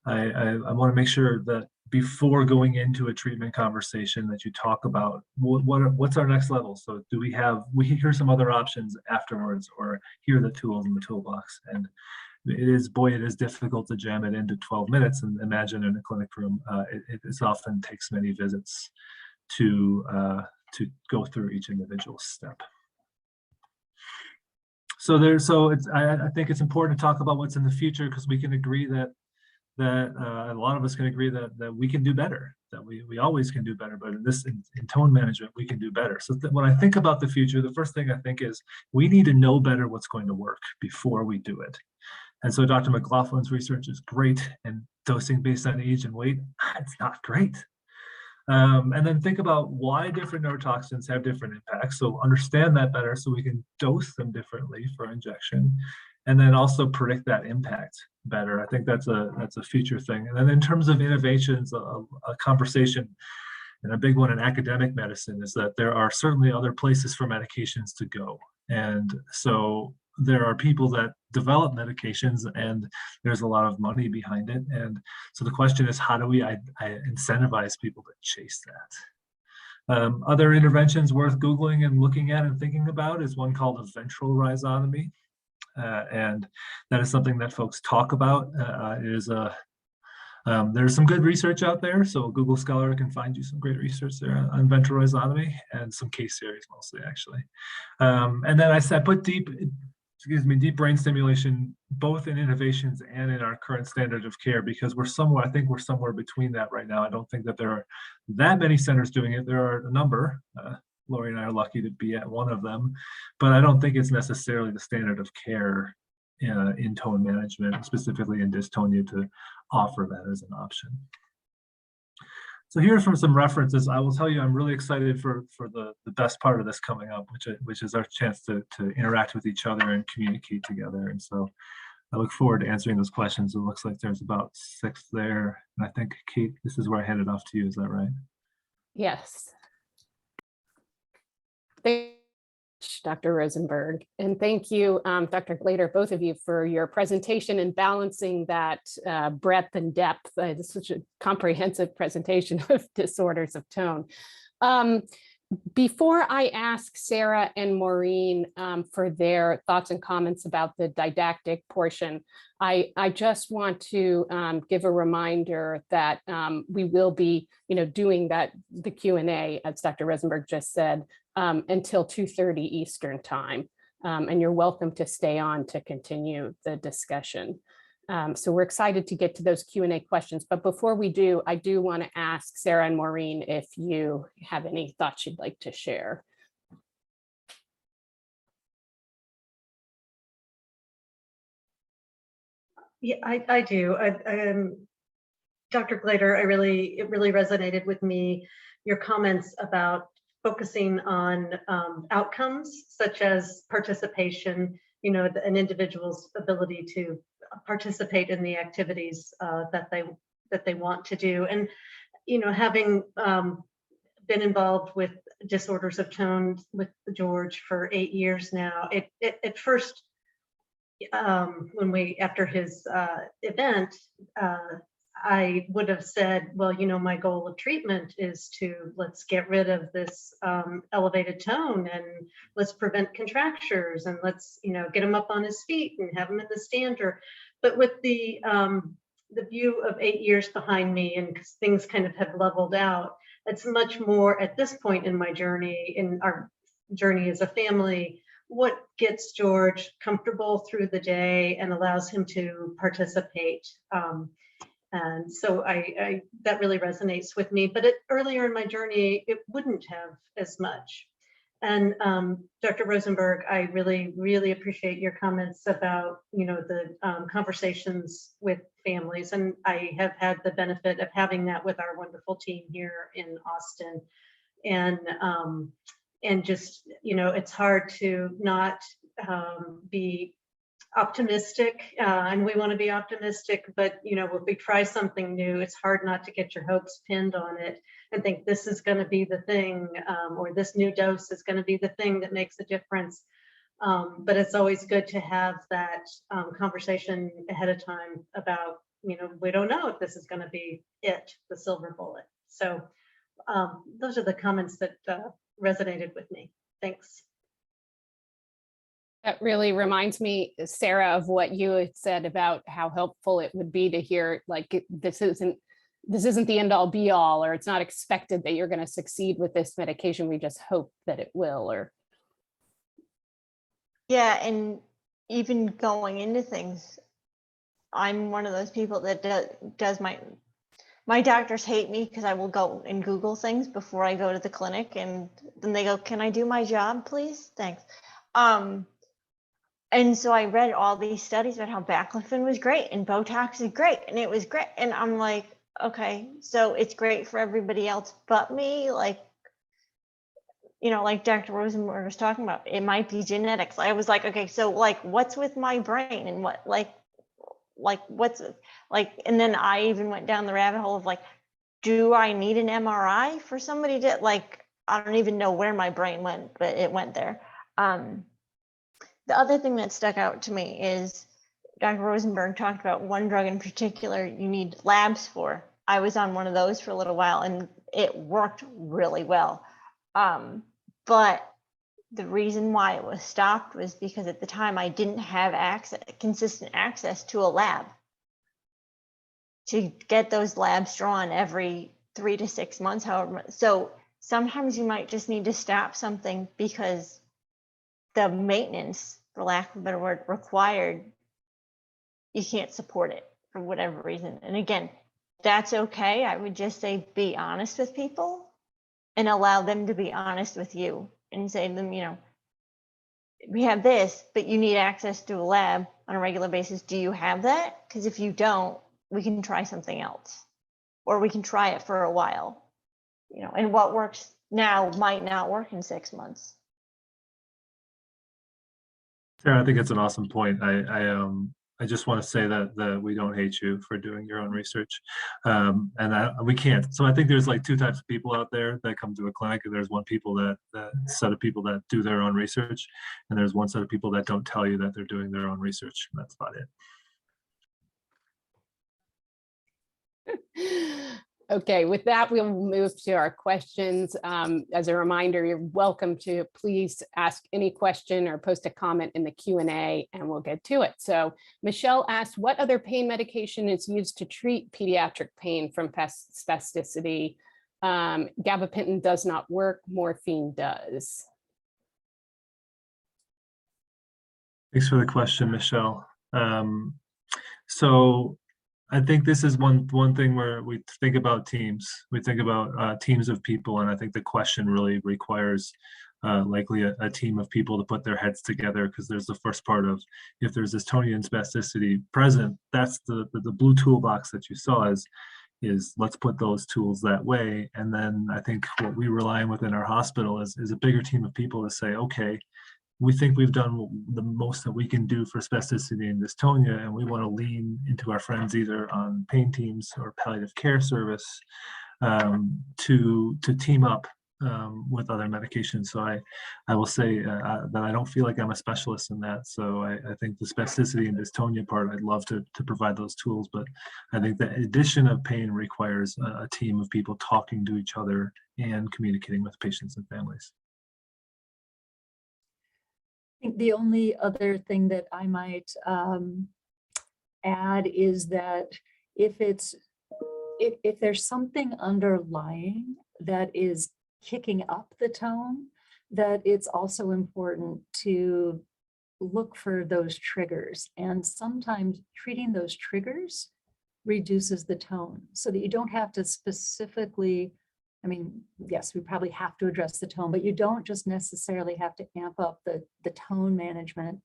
I want to make sure that before going into a treatment conversation that you talk about what's our next level. So do we hear some other options afterwards, or here are the tools in the toolbox. And it is difficult to jam it into 12 minutes. And imagine in a clinic room, it often takes many visits to go through each individual step. So I think it's important to talk about what's in the future, because we can agree that a lot of us can agree that we can do better, that we always can do better, but in tone management, we can do better. So when I think about the future, the first thing I think is we need to know better what's going to work before we do it. And so Dr. McLaughlin's research is great, and dosing based on age and weight, it's not great. And then think about why different neurotoxins have different impacts. So understand that better so we can dose them differently for injection, and then also predict that impact better. I think that's a future thing. And then in terms of innovations, a conversation, and a big one in academic medicine, is that there are certainly other places for medications to go. And so there are people that develop medications, and there's a lot of money behind it. And so the question is, how do we incentivize people to chase that? Other interventions worth Googling and looking at and thinking about is one called a ventral rhizotomy. And that is something that folks talk about. It is a There's some good research out there, so Google Scholar can find you some great research there on ventral rhizotomy and some case series mostly, actually. And then I put deep brain stimulation both in innovations and in our current standard of care, because I think we're somewhere between that right now. I don't think that there are that many centers doing it. There are a number. Laurie and I are lucky to be at one of them, but I don't think it's necessarily the standard of care in tone management, specifically in dystonia, to offer that as an option. So here's from some references. I will tell you, I'm really excited for the best part of this coming up, which is our chance to interact with each other and communicate together. And so I look forward to answering those questions. It looks like there's about 6 there. And I think, Kate, this is where I hand it off to you. Is that right? Yes. Thank you, Dr. Rosenberg, and thank you, Dr. Glader, both of you, for your presentation and balancing that breadth and depth. This is such a comprehensive presentation of disorders of tone. Before I ask Sarah and Maureen for their thoughts and comments about the didactic portion, I just want to give a reminder that we will be, doing the Q&A, as Dr. Rosenberg just said, until 2:30 Eastern time. And you're welcome to stay on to continue the discussion. So we're excited to get to those Q&A questions. But before we do, I do want to ask Sarah and Maureen if you have any thoughts you'd like to share. Yeah, I do. Dr. Glader, it really resonated with me, your comments about focusing on outcomes such as participation, an individual's ability to participate in the activities that they want to do. And, having been involved with disorders of tone with George for 8 years now, at first, after his event, I would have said, well, my goal of treatment is let's get rid of this elevated tone and let's prevent contractures and let's, get him up on his feet and have him in the stander. But with the view of 8 years behind me, and things kind of have leveled out, it's much more at this point in my journey, in our journey as a family, what gets George comfortable through the day and allows him to participate. And so that really resonates with me, but earlier in my journey, it wouldn't have as much. And Dr. Rosenberg, I really, really appreciate your comments about, the conversations with families. And I have had the benefit of having that with our wonderful team here in Austin. And just, it's hard to not be optimistic, and we want to be optimistic, but if we try something new, it's hard not to get your hopes pinned on it and think this is going to be the thing, or this new dose is going to be the thing that makes a difference. But it's always good to have that conversation ahead of time about, we don't know if this is going to be the silver bullet. So those are the comments that resonated with me. Thanks. That really reminds me, Sarah, of what you had said about how helpful it would be to hear, like, this isn't the end all be all, or it's not expected that you're going to succeed with this medication. We just hope that it will. Or yeah, and even going into things, I'm one of those people that does my doctors hate me because I will go and Google things before I go to the clinic, and then they go, "Can I do my job, please? Thanks." And so I read all these studies about how baclofen was great and Botox is great, and it was great. And I'm like, okay, so it's great for everybody else but me. Like, like Dr. Rosenberg was talking about, it might be genetics. I was like, okay, so like, what's with my brain, and what, what's like, and then I even went down the rabbit hole of like, do I need an MRI for somebody to, like, I don't even know where my brain went, but it went there. The other thing that stuck out to me is Dr. Rosenberg talked about one drug in particular you need labs for. I was on one of those for a little while and it worked really well. But the reason why it was stopped was because at the time I didn't have consistent access to a lab. to get those labs drawn every 3 to 6 months, however. So sometimes you might just need to stop something because the maintenance, for lack of a better word, required, you can't support it for whatever reason. And again, that's okay. I would just say be honest with people and allow them to be honest with you and say to them, you know, we have this, but you need access to a lab on a regular basis. Do you have that? Because if you don't, we can try something else, or we can try it for a while, you know, and what works now might not work in 6 months. Sarah, I think it's an awesome point. I just want to say that we don't hate you for doing your own research, and we can't. So I think there's like two types of people out there that come to a clinic, and there's one set of people that do their own research, and there's one set of people that don't tell you that they're doing their own research. And that's about it. Okay, with that, we'll move to our questions. As a reminder, you're welcome to please ask any question or post a comment in the Q&A and we'll get to it. So Michelle asked, what other pain medication is used to treat pediatric pain from spasticity? Gabapentin does not work, morphine does. Thanks for the question, Michelle. So I think this is one thing where we think about teams. We think about teams of people, and I think the question really requires likely a team of people to put their heads together, because there's the first part of, if there's dystonia and spasticity present, that's the blue toolbox that you saw is let's put those tools that way. And then I think what we rely on within our hospital is a bigger team of people to say, okay, we think we've done the most that we can do for spasticity and dystonia, and we want to lean into our friends either on pain teams or palliative care service to team up with other medications. So I will say that I don't feel like I'm a specialist in that. So I think the spasticity and dystonia part, I'd love to provide those tools, but I think the addition of pain requires a team of people talking to each other and communicating with patients and families. I think the only other thing that I might add is that if there's something underlying that is kicking up the tone, that it's also important to look for those triggers. And sometimes treating those triggers reduces the tone so that you don't have to specifically, I mean, yes, we probably have to address the tone, but you don't just necessarily have to amp up the tone management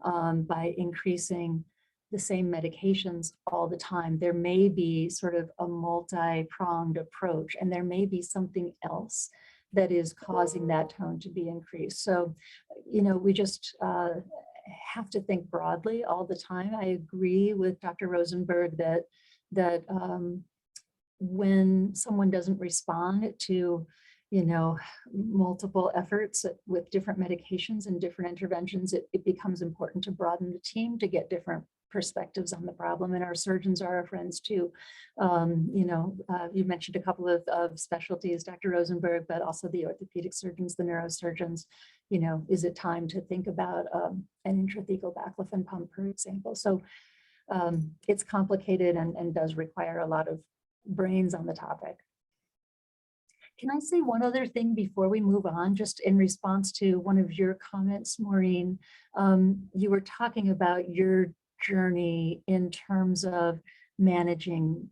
by increasing the same medications all the time. There may be sort of a multi-pronged approach, and there may be something else that is causing that tone to be increased. So, you know, we just have to think broadly all the time. I agree with Dr. Rosenberg that when someone doesn't respond to, you know, multiple efforts with different medications and different interventions, it becomes important to broaden the team to get different perspectives on the problem. And our surgeons are our friends too. You know, you mentioned a couple of specialties, Dr. Rosenberg, but also the orthopedic surgeons, the neurosurgeons. You know, is it time to think about an intrathecal baclofen pump, for example? So it's complicated and does require a lot of brains on the topic. Can I say one other thing before we move on, just in response to one of your comments, Maureen? You were talking about your journey in terms of managing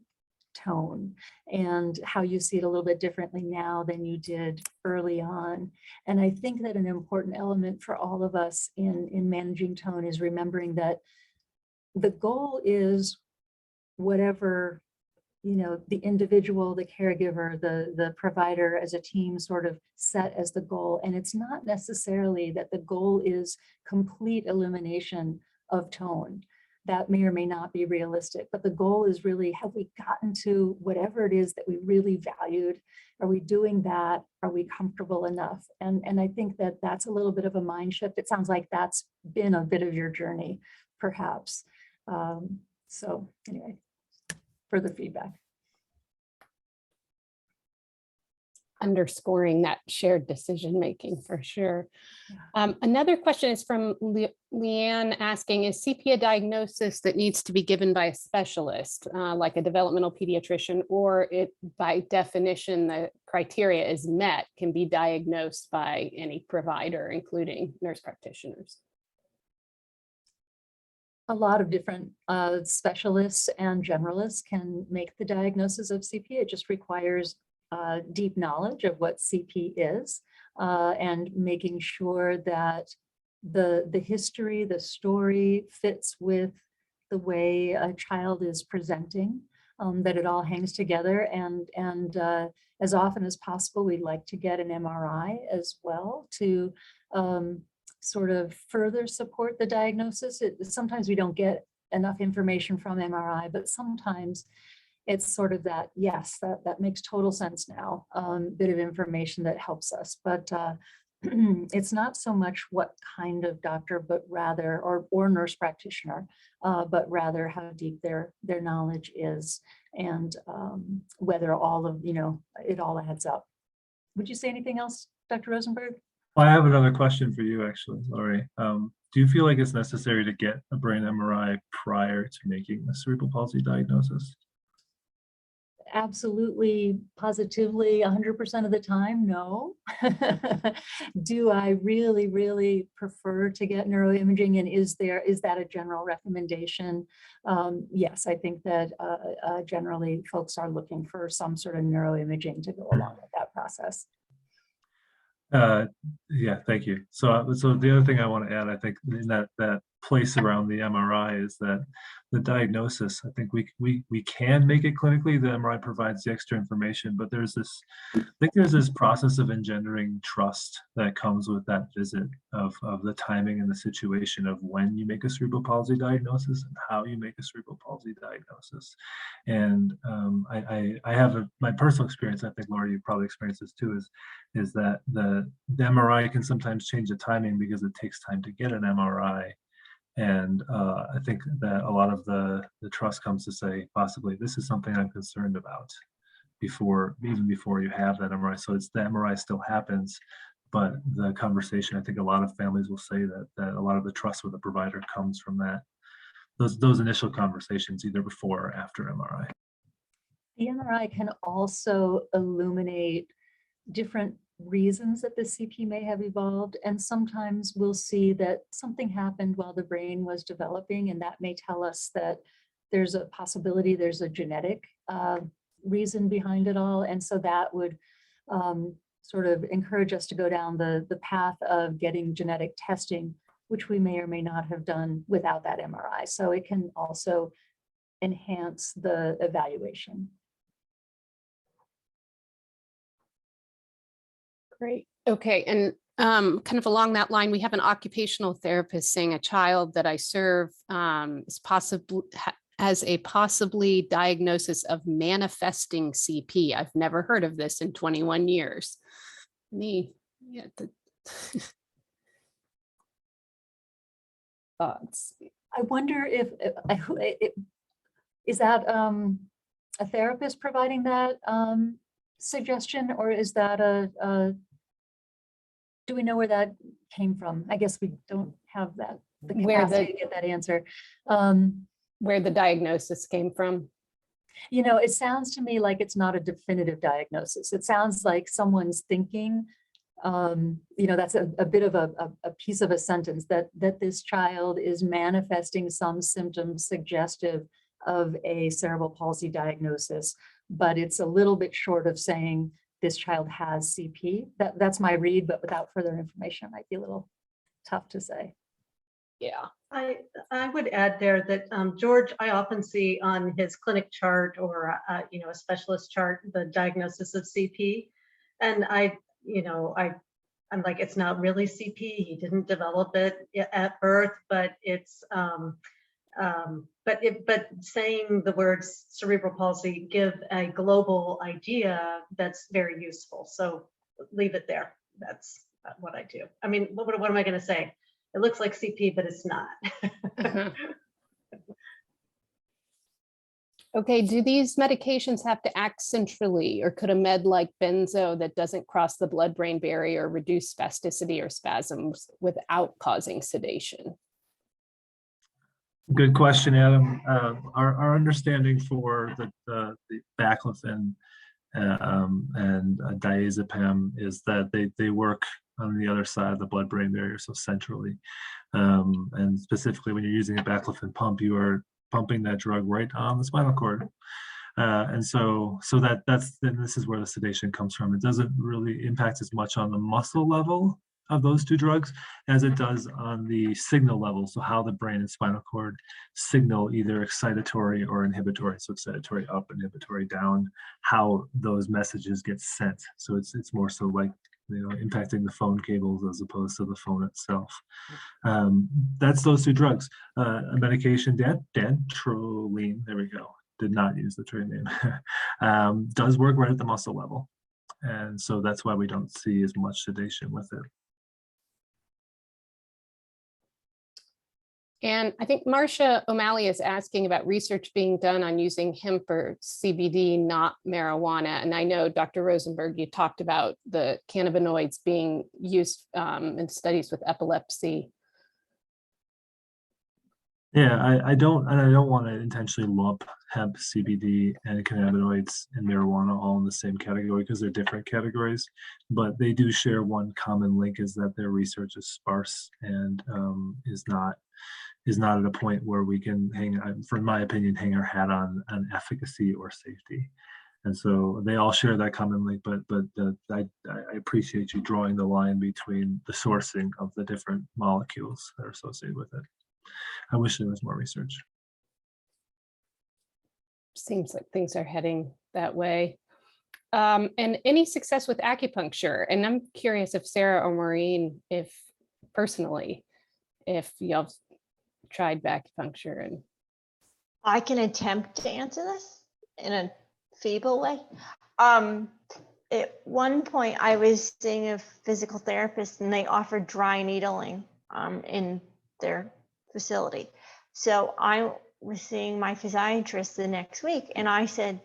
tone and how you see it a little bit differently now than you did early on. And I think that an important element for all of us in managing tone is remembering that the goal is whatever, you know, the individual, the caregiver, the provider as a team sort of set as the goal. And it's not necessarily that the goal is complete elimination of tone. That may or may not be realistic, but the goal is really, have we gotten to whatever it is that we really valued? Are we doing that? Are we comfortable enough? And I think that that's a little bit of a mind shift. It sounds like that's been a bit of your journey, perhaps. So anyway, further feedback. underscoring that shared decision-making for sure. Another question is from Leanne asking, is CP a diagnosis that needs to be given by a specialist, like a developmental pediatrician, or it by definition, the criteria is met, can be diagnosed by any provider, including nurse practitioners? A lot of different specialists and generalists can make the diagnosis of CP. It just requires deep knowledge of what CP is and making sure that the history, the story fits with the way a child is presenting, that it all hangs together. And as often as possible, we'd like to get an MRI as well to sort of further support the diagnosis. Sometimes we don't get enough information from MRI, but sometimes it's sort of that, yes, that makes total sense now, bit of information that helps us. But it's not so much what kind of doctor, but rather, or nurse practitioner, but rather how deep their knowledge is, and whether all of, it all adds up. Would you say anything else, Dr. Rosenberg? Well, I have another question for you, actually, Laurie. Do you feel like it's necessary to get a brain MRI prior to making a cerebral palsy diagnosis? Absolutely, positively, 100% of the time, no. Do I really, really prefer to get neuroimaging, and is that a general recommendation? Yes, I think that generally folks are looking for some sort of neuroimaging to go along with that process. Yeah, thank you. So the other thing I want to add, I think, in that place around the MRI is that the diagnosis, I think we can make it clinically. The MRI provides the extra information, but there's this process of engendering trust that comes with that visit of the timing and the situation of when you make a cerebral palsy diagnosis and how you make a cerebral palsy diagnosis. And I have my personal experience, I think Laurie, you probably experienced this too, is that the MRI can sometimes change the timing because it takes time to get an MRI. And I think that a lot of the trust comes to say, possibly, this is something I'm concerned about even before you have that MRI. So it's the MRI still happens, but the conversation, I think a lot of families will say that a lot of the trust with the provider comes from those initial conversations, either before or after MRI. The MRI can also illuminate different reasons that the CP may have evolved, and sometimes we'll see that something happened while the brain was developing, and that may tell us that there's a possibility there's a genetic reason behind it all. And so that would sort of encourage us to go down the path of getting genetic testing, which we may or may not have done without that MRI. So it can also enhance the evaluation. Great. Okay. And kind of along that line, we have an occupational therapist saying a child that I serve has a possibly diagnosis of manifesting CP. I've never heard of this in 21 years. Thoughts? I wonder if is that a therapist providing that suggestion, or is that do we know where that came from? I guess we don't have the capacity to get that answer. Where the diagnosis came from? It sounds to me like it's not a definitive diagnosis. It sounds like someone's thinking, that's a bit of a piece of a sentence, that this child is manifesting some symptoms suggestive of a cerebral palsy diagnosis, but it's a little bit short of saying this child has CP. That's my read, but without further information, it might be a little tough to say. Yeah. I would add there that George, I often see on his clinic chart or a specialist chart the diagnosis of CP, and I'm like, it's not really CP. He didn't develop it at birth, but it's but saying the words cerebral palsy give a global idea that's very useful. So leave it there. That's what I do. I mean, what am I going to say? It looks like CP, but it's not. Okay, do these medications have to act centrally, or could a med like benzo that doesn't cross the blood-brain barrier reduce spasticity or spasms without causing sedation? Good question, Adam. Our understanding for the baclofen and diazepam is that they work on the other side of the blood-brain barrier, so centrally. And specifically, when you're using a baclofen pump, you are pumping that drug right on the spinal cord. And so this is where the sedation comes from. It doesn't really impact as much on the muscle level of those two drugs as it does on the signal level. So how the brain and spinal cord signal either excitatory or inhibitory. So excitatory up, inhibitory down, how those messages get sent. So it's more so like, impacting the phone cables as opposed to the phone itself. That's those two drugs. A medication, dantrolene, there we go. Did not use the trade name. Does work right at the muscle level. And so that's why we don't see as much sedation with it. And I think Marcia O'Malley is asking about research being done on using hemp or CBD, not marijuana. And I know, Dr. Rosenberg, you talked about the cannabinoids being used in studies with epilepsy. Yeah, I don't want to intentionally lump hemp, CBD, and cannabinoids and marijuana all in the same category because they're different categories, but they do share one common link, is that their research is sparse and is not at a point where we can in my opinion, hang our hat on efficacy or safety. And so they all share that common link, but I appreciate you drawing the line between the sourcing of the different molecules that are associated with it. I wish there was more research. Seems like things are heading that way. And any success with acupuncture? And I'm curious if Sarah or Maureen, if y'all tried acupuncture. And I can attempt to answer this in a feeble way. At one point, I was seeing a physical therapist, and they offered dry needling in their facility. So I was seeing my physiatrist the next week, and I said,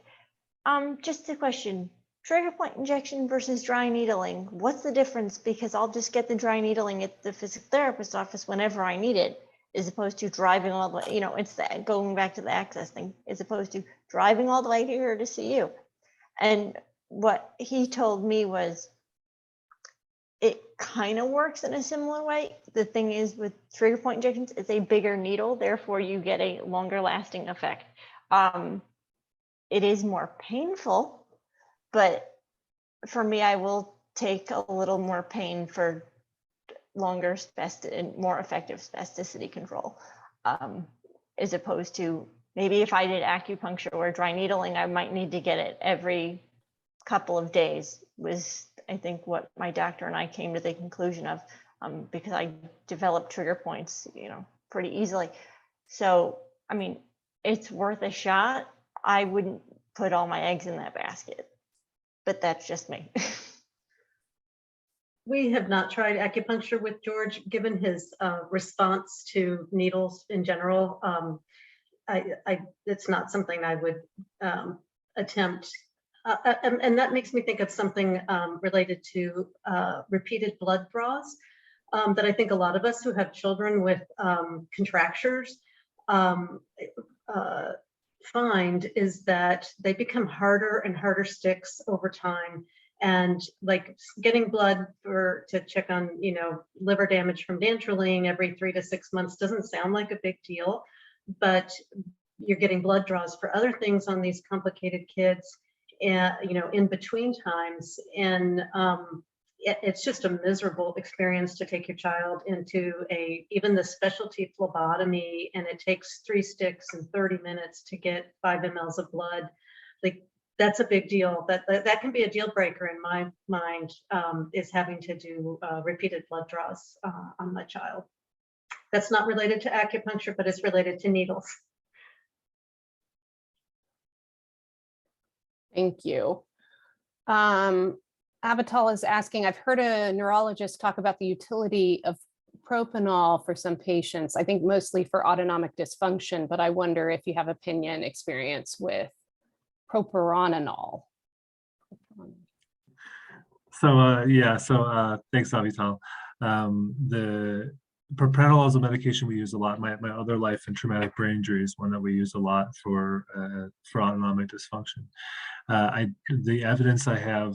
just a question, trigger point injection versus dry needling, what's the difference? Because I'll just get the dry needling at the physical therapist office whenever I need it, as opposed to driving all the way, it's that going back to the access thing, as opposed to driving all the way here to see you. And what he told me was, it kind of works in a similar way. The thing is, with trigger point injections, it's a bigger needle, therefore you get a longer lasting effect. It is more painful, but for me, I will take a little more pain for longer and more effective spasticity control, as opposed to maybe if I did acupuncture or dry needling, I might need to get it every couple of days, was I think what my doctor and I came to the conclusion of, because I developed trigger points, pretty easily. So, I mean, it's worth a shot. I wouldn't put all my eggs in that basket, but that's just me. We have not tried acupuncture with George, given his response to needles in general. It's not something I would attempt. And that makes me think of something related to repeated blood draws that I think a lot of us who have children with contractures find is that they become harder and harder sticks over time. And like getting blood to check on, liver damage from dantrolene every 3 to 6 months doesn't sound like a big deal, but you're getting blood draws for other things on these complicated kids, and in between times, and it's just a miserable experience to take your child into even the specialty phlebotomy, and it takes 3 sticks and 30 minutes to get 5 mLs of blood. Like, that's a big deal. That can be a deal breaker in my mind, is having to do repeated blood draws on my child. That's not related to acupuncture, but it's related to needles. thank you. Avital is asking, I've heard a neurologist talk about the utility of propanol for some patients, I think mostly for autonomic dysfunction, but I wonder if you have opinion experience with propranolol. So thanks, Avital. The propranolol is a medication we use a lot. My other life and traumatic brain injury is one that we use a lot for autonomic dysfunction. The evidence I have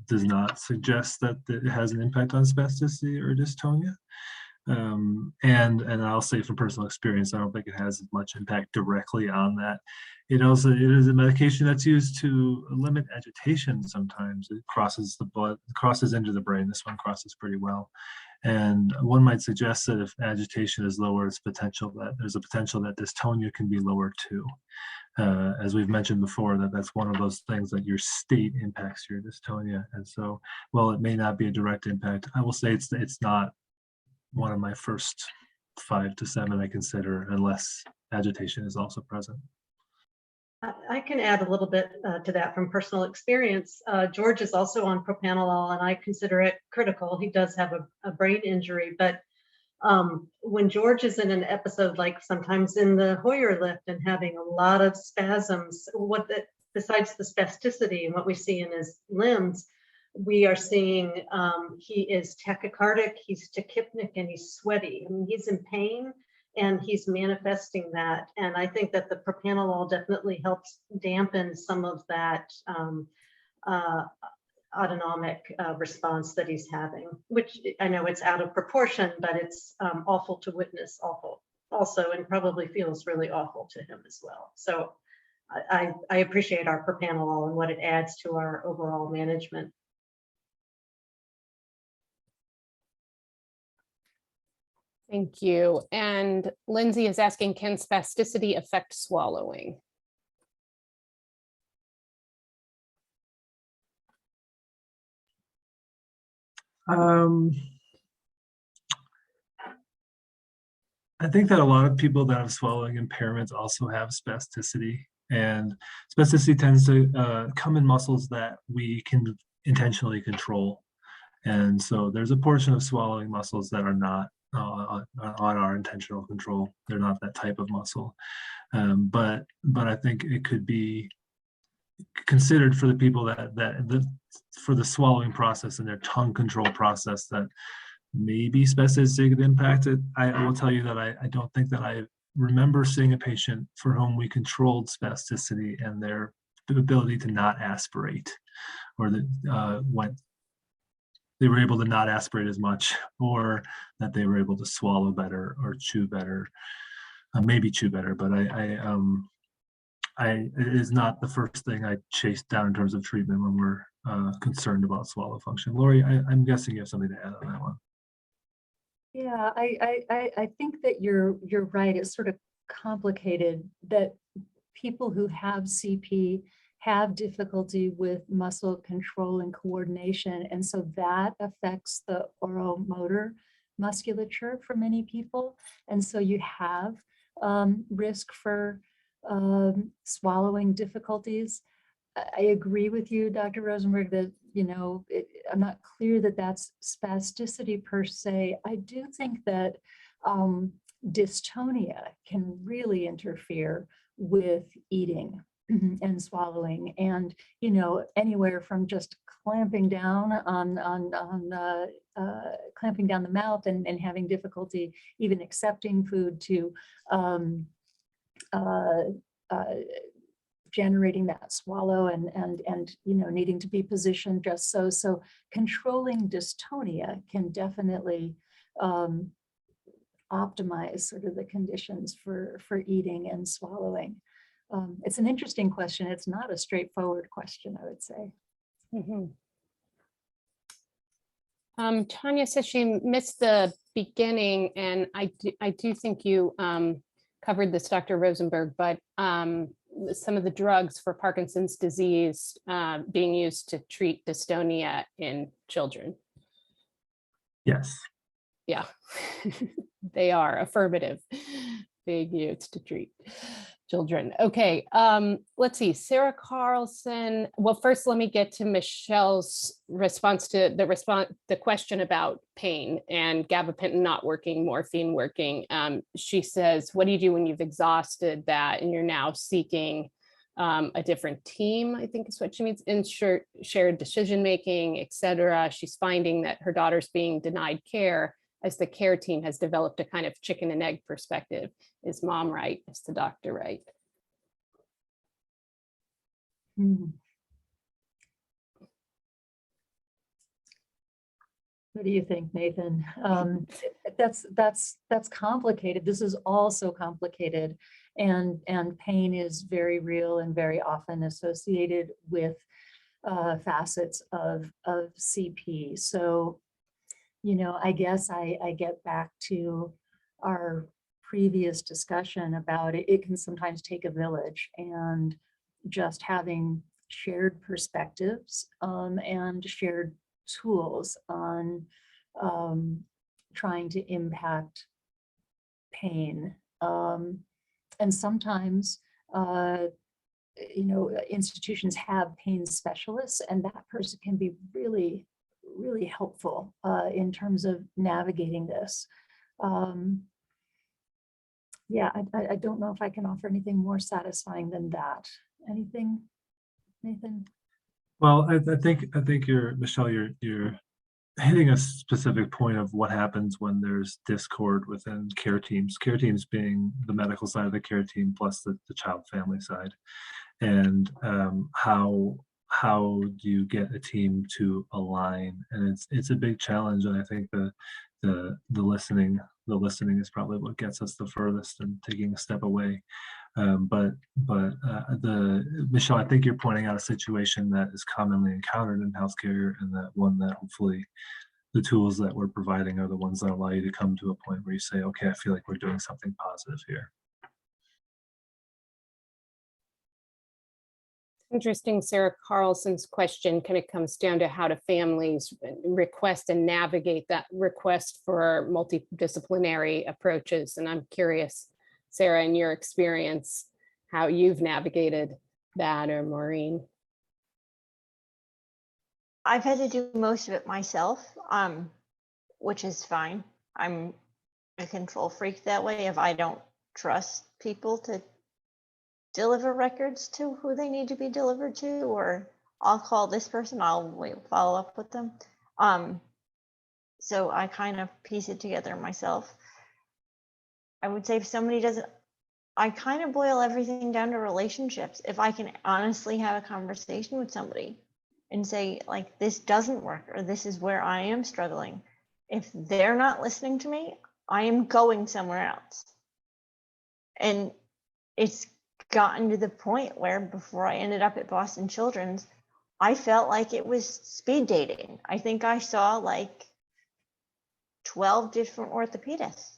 does not suggest that it has an impact on spasticity or dystonia. And I'll say from personal experience, I don't think it has as much impact directly on that. It is a medication that's used to limit agitation. Sometimes it crosses the blood, crosses into the brain. This one crosses pretty well. And one might suggest that if agitation is lower, there's a potential that dystonia can be lower too. As we've mentioned before, that's one of those things that your state impacts your dystonia. And so, while it may not be a direct impact, I will say it's not one of my first 5 to 7 I consider, unless agitation is also present. I can add a little bit to that from personal experience. George is also on propranolol, and I consider it critical. He does have a brain injury, but when George is in an episode, like sometimes in the Hoyer lift and having a lot of spasms, besides the spasticity and what we see in his limbs, we are seeing he is tachycardic, he's tachypnic, and he's sweaty. I mean, he's in pain and he's manifesting that. And I think that the propranolol definitely helps dampen some of that autonomic response that he's having, which I know it's out of proportion, but it's awful to witness also, and probably feels really awful to him as well. So I appreciate our propranolol and what it adds to our overall management. Thank you. And Lindsay is asking, can spasticity affect swallowing? I think that a lot of people that have swallowing impairments also have spasticity, and spasticity tends to come in muscles that we can intentionally control. And so there's a portion of swallowing muscles that are not on our intentional control. They're not that type of muscle. But I think it could be considered for the people for the swallowing process and their tongue control process that maybe spasticity could impact it. I will tell you that I don't think that I remember seeing a patient for whom we controlled spasticity and their ability to not aspirate, or that they were able to not aspirate as much, or that they were able to swallow better or chew better, maybe chew better. But it is not the first thing I chase down in terms of treatment when we're concerned about swallow function. Laurie, I'm guessing you have something to add on that one. Yeah, I think that you're right. It's sort of complicated that people who have CP have difficulty with muscle control and coordination. And so that affects the oromotor musculature for many people. And so you have risk for swallowing difficulties. I agree with you, Dr. Rosenberg, that, I'm not clear that that's spasticity per se. I do think that dystonia can really interfere with eating and swallowing, and anywhere from just clamping down clamping down the mouth and having difficulty even accepting food to generating that swallow and needing to be positioned just so controlling dystonia can definitely optimize sort of the conditions for eating and swallowing. It's an interesting question. It's not a straightforward question, I would say. Mm-hmm. Tanya says she missed the beginning, and I do think you covered this, Dr. Rosenberg, but some of the drugs for Parkinson's disease being used to treat dystonia in children. Yes. Yeah, they are affirmative, being used to treat. children. Okay, let's see, Sarah Carlson. Well, first, let me get to Michelle's response to the question about pain and gabapentin not working, morphine working. She says, what do you do when you've exhausted that and you're now seeking a different team, I think is what she means, in shared decision-making, et cetera. She's finding that her daughter's being denied care as the care team has developed a kind of chicken and egg perspective. Is mom right? Is the doctor right? What do you think, Nathan? That's complicated. This is all so complicated, and pain is very real and very often associated with facets of CP. So, you know, I guess I get back to our previous discussion about it. It can sometimes take a village, and just having shared perspectives and shared tools on trying to impact pain. And sometimes, you know, institutions have pain specialists, and that person can be really, really helpful in terms of navigating this. Yeah, I don't know if I can offer anything more satisfying than that. Anything, Nathan? Well, I think you're, Michelle, you're hitting a specific point of what happens when there's discord within care teams being the medical side of the care team plus the child family side. And how do you get a team to align? And it's a big challenge. And I think the listening is probably what gets us the furthest and taking a step away. Michelle, I think you're pointing out a situation that is commonly encountered in healthcare, and that one that hopefully the tools that we're providing are the ones that allow you to come to a point where you say, okay, I feel like we're doing something positive here. Interesting, Sarah Carlson's question kind of comes down to how do families request and navigate that request for multidisciplinary approaches. And I'm curious, Sarah, in your experience, how you've navigated that, or Maureen. I've had to do most of it myself, which is fine. I'm a control freak that way. If I don't trust people to deliver records to who they need to be delivered to, or I'll call this person, I'll follow up with them. So I kind of piece it together myself. I would say if somebody doesn't, I kind of boil everything down to relationships. If I can honestly have a conversation with somebody and say, like, this doesn't work, or this is where I am struggling. If they're not listening to me, I am going somewhere else. And it's gotten to the point where before I ended up at Boston Children's, I felt like it was speed dating. I think I saw like 12 different orthopedists.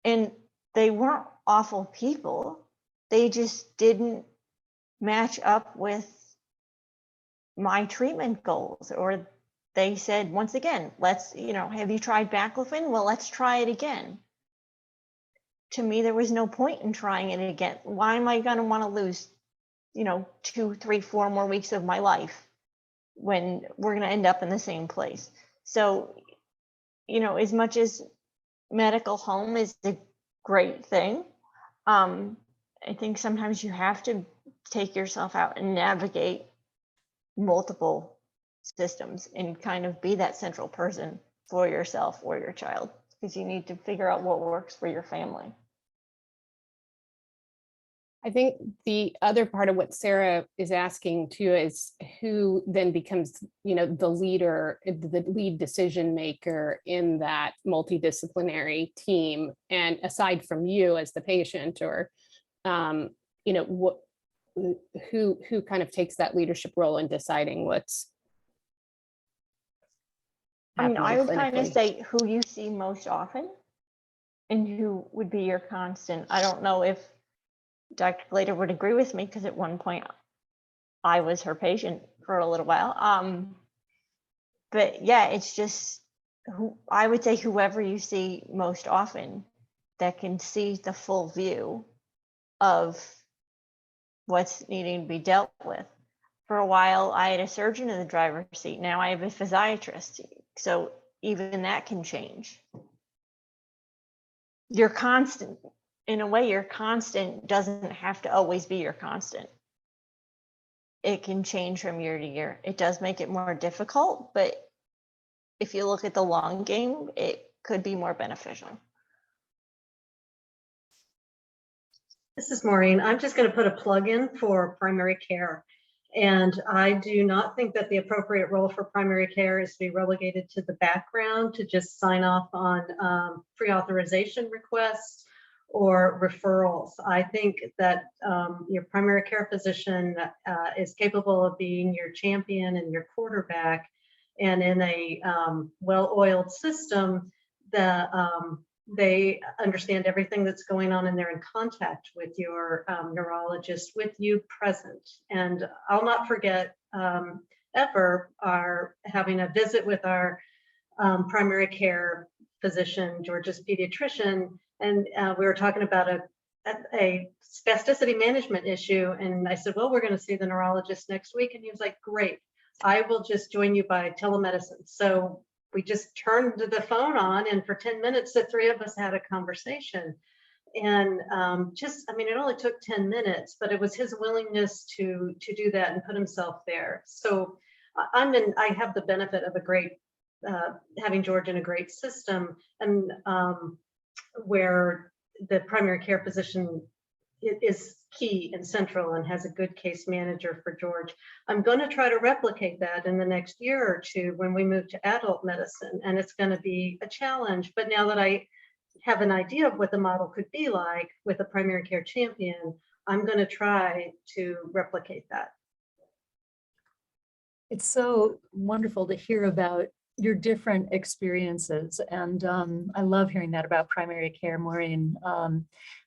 And they weren't awful people. They just didn't match up with my treatment goals. Or they said, once again, let's, have you tried baclofen? Well, let's try it again. To me, there was no point in trying it again. Why am I going to want to lose, 2, 3, 4 more weeks of my life when we're going to end up in the same place? So, as much as medical home is a great thing, I think sometimes you have to take yourself out and navigate multiple systems and kind of be that central person for yourself or your child, because you need to figure out what works for your family. I think the other part of what Sarah is asking too is who then becomes, the leader, the lead decision maker in that multidisciplinary team. And aside from you as the patient, or, who kind of takes that leadership role in deciding what's happening I would kind of clinically? say who you see most often and who would be your constant. I don't know if Dr. Glader would agree with me, because at one point I was her patient for a little while. But yeah, it's just I would say whoever you see most often that can see the full view of what's needing to be dealt with. For a while, I had a surgeon in the driver's seat. Now I have a physiatrist. So even that can change. Your constant, in a way, your constant doesn't have to always be your constant. It can change from year to year. It does make it more difficult, but if you look at the long game, it could be more beneficial. This is Maureen. I'm just going to put a plug in for primary care. And I do not think that the appropriate role for primary care is to be relegated to the background, to just sign off on pre-authorization requests or referrals. I think that your primary care physician is capable of being your champion and your quarterback. And in a well-oiled system, they understand everything that's going on, and they're in contact with your neurologist, with you present. And I'll not forget ever having a visit with our primary care physician, George's pediatrician, and we were talking about a spasticity management issue. And I said, well, we're going to see the neurologist next week. And he was like, great, I will just join you by telemedicine. So we just turned the phone on, and for 10 minutes, the three of us had a conversation. And I mean, it only took 10 minutes, but it was his willingness to do that and put himself there. So I have the benefit of having George in a great system, and where the primary care physician is key and central and has a good case manager for George. I'm going to try to replicate that in the next year or two when we move to adult medicine, and it's going to be a challenge. But now that I have an idea of what the model could be like with a primary care champion, I'm going to try to replicate that. It's so wonderful to hear about your different experiences. And I love hearing that about primary care, Maureen.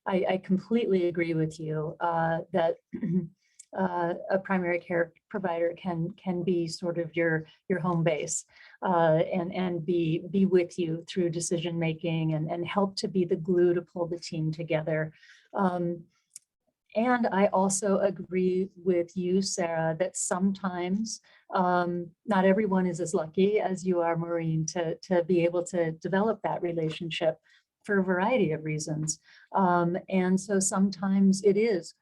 I completely agree with you that a primary care provider can be sort of your home base and be with you through decision making and help to be the glue to pull the team together. And I also agree with you, Sarah, that sometimes not everyone is as lucky as you are, Maureen, to be able to develop that relationship for a variety of reasons. And so sometimes it is,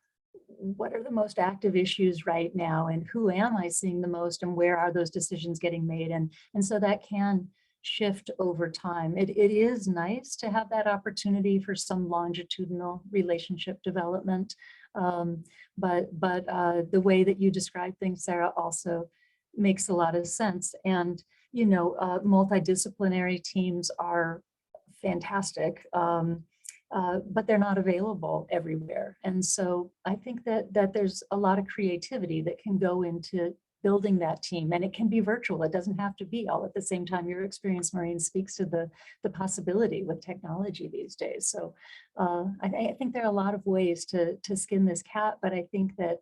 what are the most active issues right now, and who am I seeing the most, and where are those decisions getting made? And so that can shift over time. It is nice to have that opportunity for some longitudinal relationship development. But the way that you describe things, Sarah, also makes a lot of sense. And, you know, multidisciplinary teams are fantastic, but they're not available everywhere. And so I think that there's a lot of creativity that can go into building that team, and it can be virtual. It doesn't have to be all at the same time. Your experience, Maureen, speaks to the possibility with technology these days. So I think there are a lot of ways to skin this cat, but I think that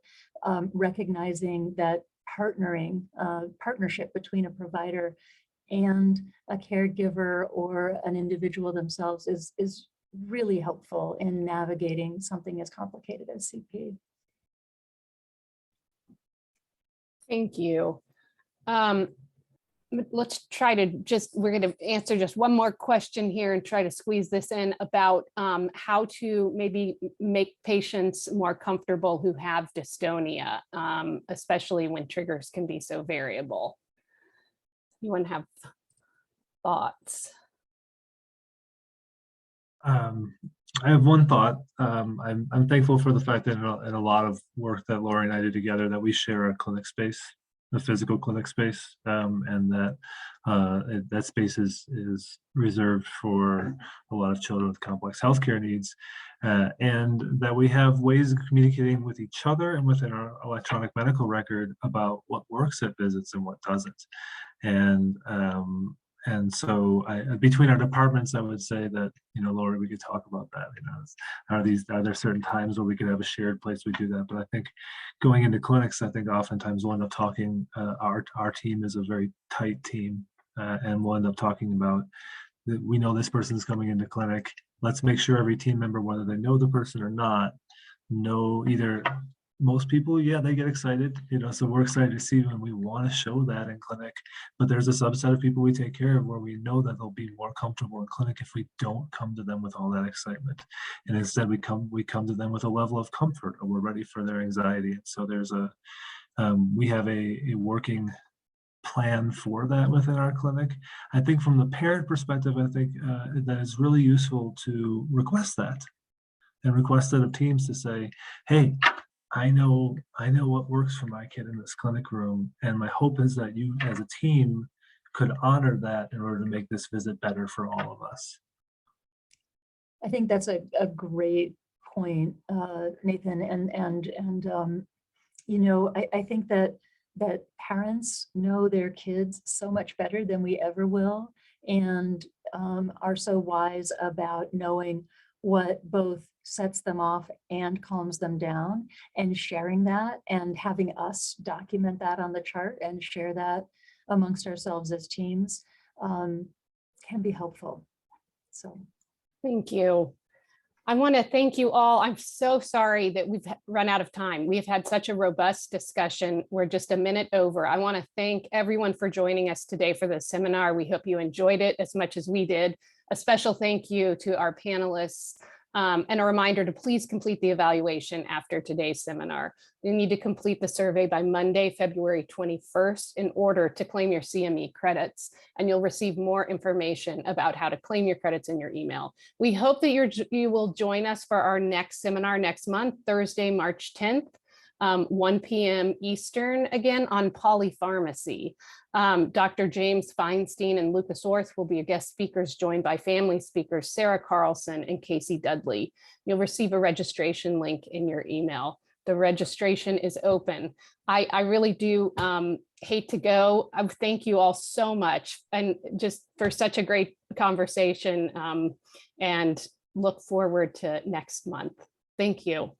recognizing that partnership between a provider and a caregiver or an individual themselves is really helpful in navigating something as complicated as CP. Thank you. Let's try to we're going to answer just one more question here and try to squeeze this in about how to maybe make patients more comfortable who have dystonia, especially when triggers can be so variable. Anyone have thoughts? I have one thought. I'm thankful for the fact that in a lot of work that Laurie and I do together, that we share a clinic space, a physical clinic space, and that space is reserved for a lot of children with complex healthcare needs, and that we have ways of communicating with each other and within our electronic medical record about what works at visits and what doesn't. And so between our departments, I would say that, you know, Laurie, we could talk about that. You know, are there certain times where we could have a shared place we do that? But I think going into clinics, I think oftentimes we'll end up talking, our team is a very tight team, and we'll end up talking about that we know this person's coming into clinic. Let's make sure every team member, whether they know the person or not, know either most people, yeah, they get excited, so we're excited to see when we want to show that in clinic, but there's a subset of people we take care of where we know that they'll be more comfortable in clinic if we don't come to them with all that excitement. And instead we come to them with a level of comfort, or we're ready for their anxiety. And so there's we have a working plan for that within our clinic. I think from the parent perspective, I think that it's really useful to request that, and request of teams to say, hey, I know what works for my kid in this clinic room, and my hope is that you as a team could honor that in order to make this visit better for all of us. I think that's a great point, Nathan, I think that parents know their kids so much better than we ever will, and are so wise about knowing what both sets them off and calms them down, and sharing that and having us document that on the chart and share that amongst ourselves as teams can be helpful. So Thank you. I want to thank you all. I'm so sorry that we've run out of time. We've had such a robust discussion. We're just a minute over. I want to thank everyone for joining us today for this seminar. We hope you enjoyed it as much as we did. A special thank you to our panelists, and a reminder to please complete the evaluation after today's seminar. You need to complete the survey by Monday, February 21st in order to claim your CME credits, and you'll receive more information about how to claim your credits in your email. We hope that you will join us for our next seminar next month, Thursday, March 10th. 1 p.m. Eastern, again on polypharmacy. Dr. James Feinstein and Lucas Orth will be guest speakers, joined by family speakers Sarah Carlson and Casey Dudley. You'll receive a registration link in your email. The registration is open. I really do hate to go. Thank you all so much, and just for such a great conversation, and look forward to next month. Thank you.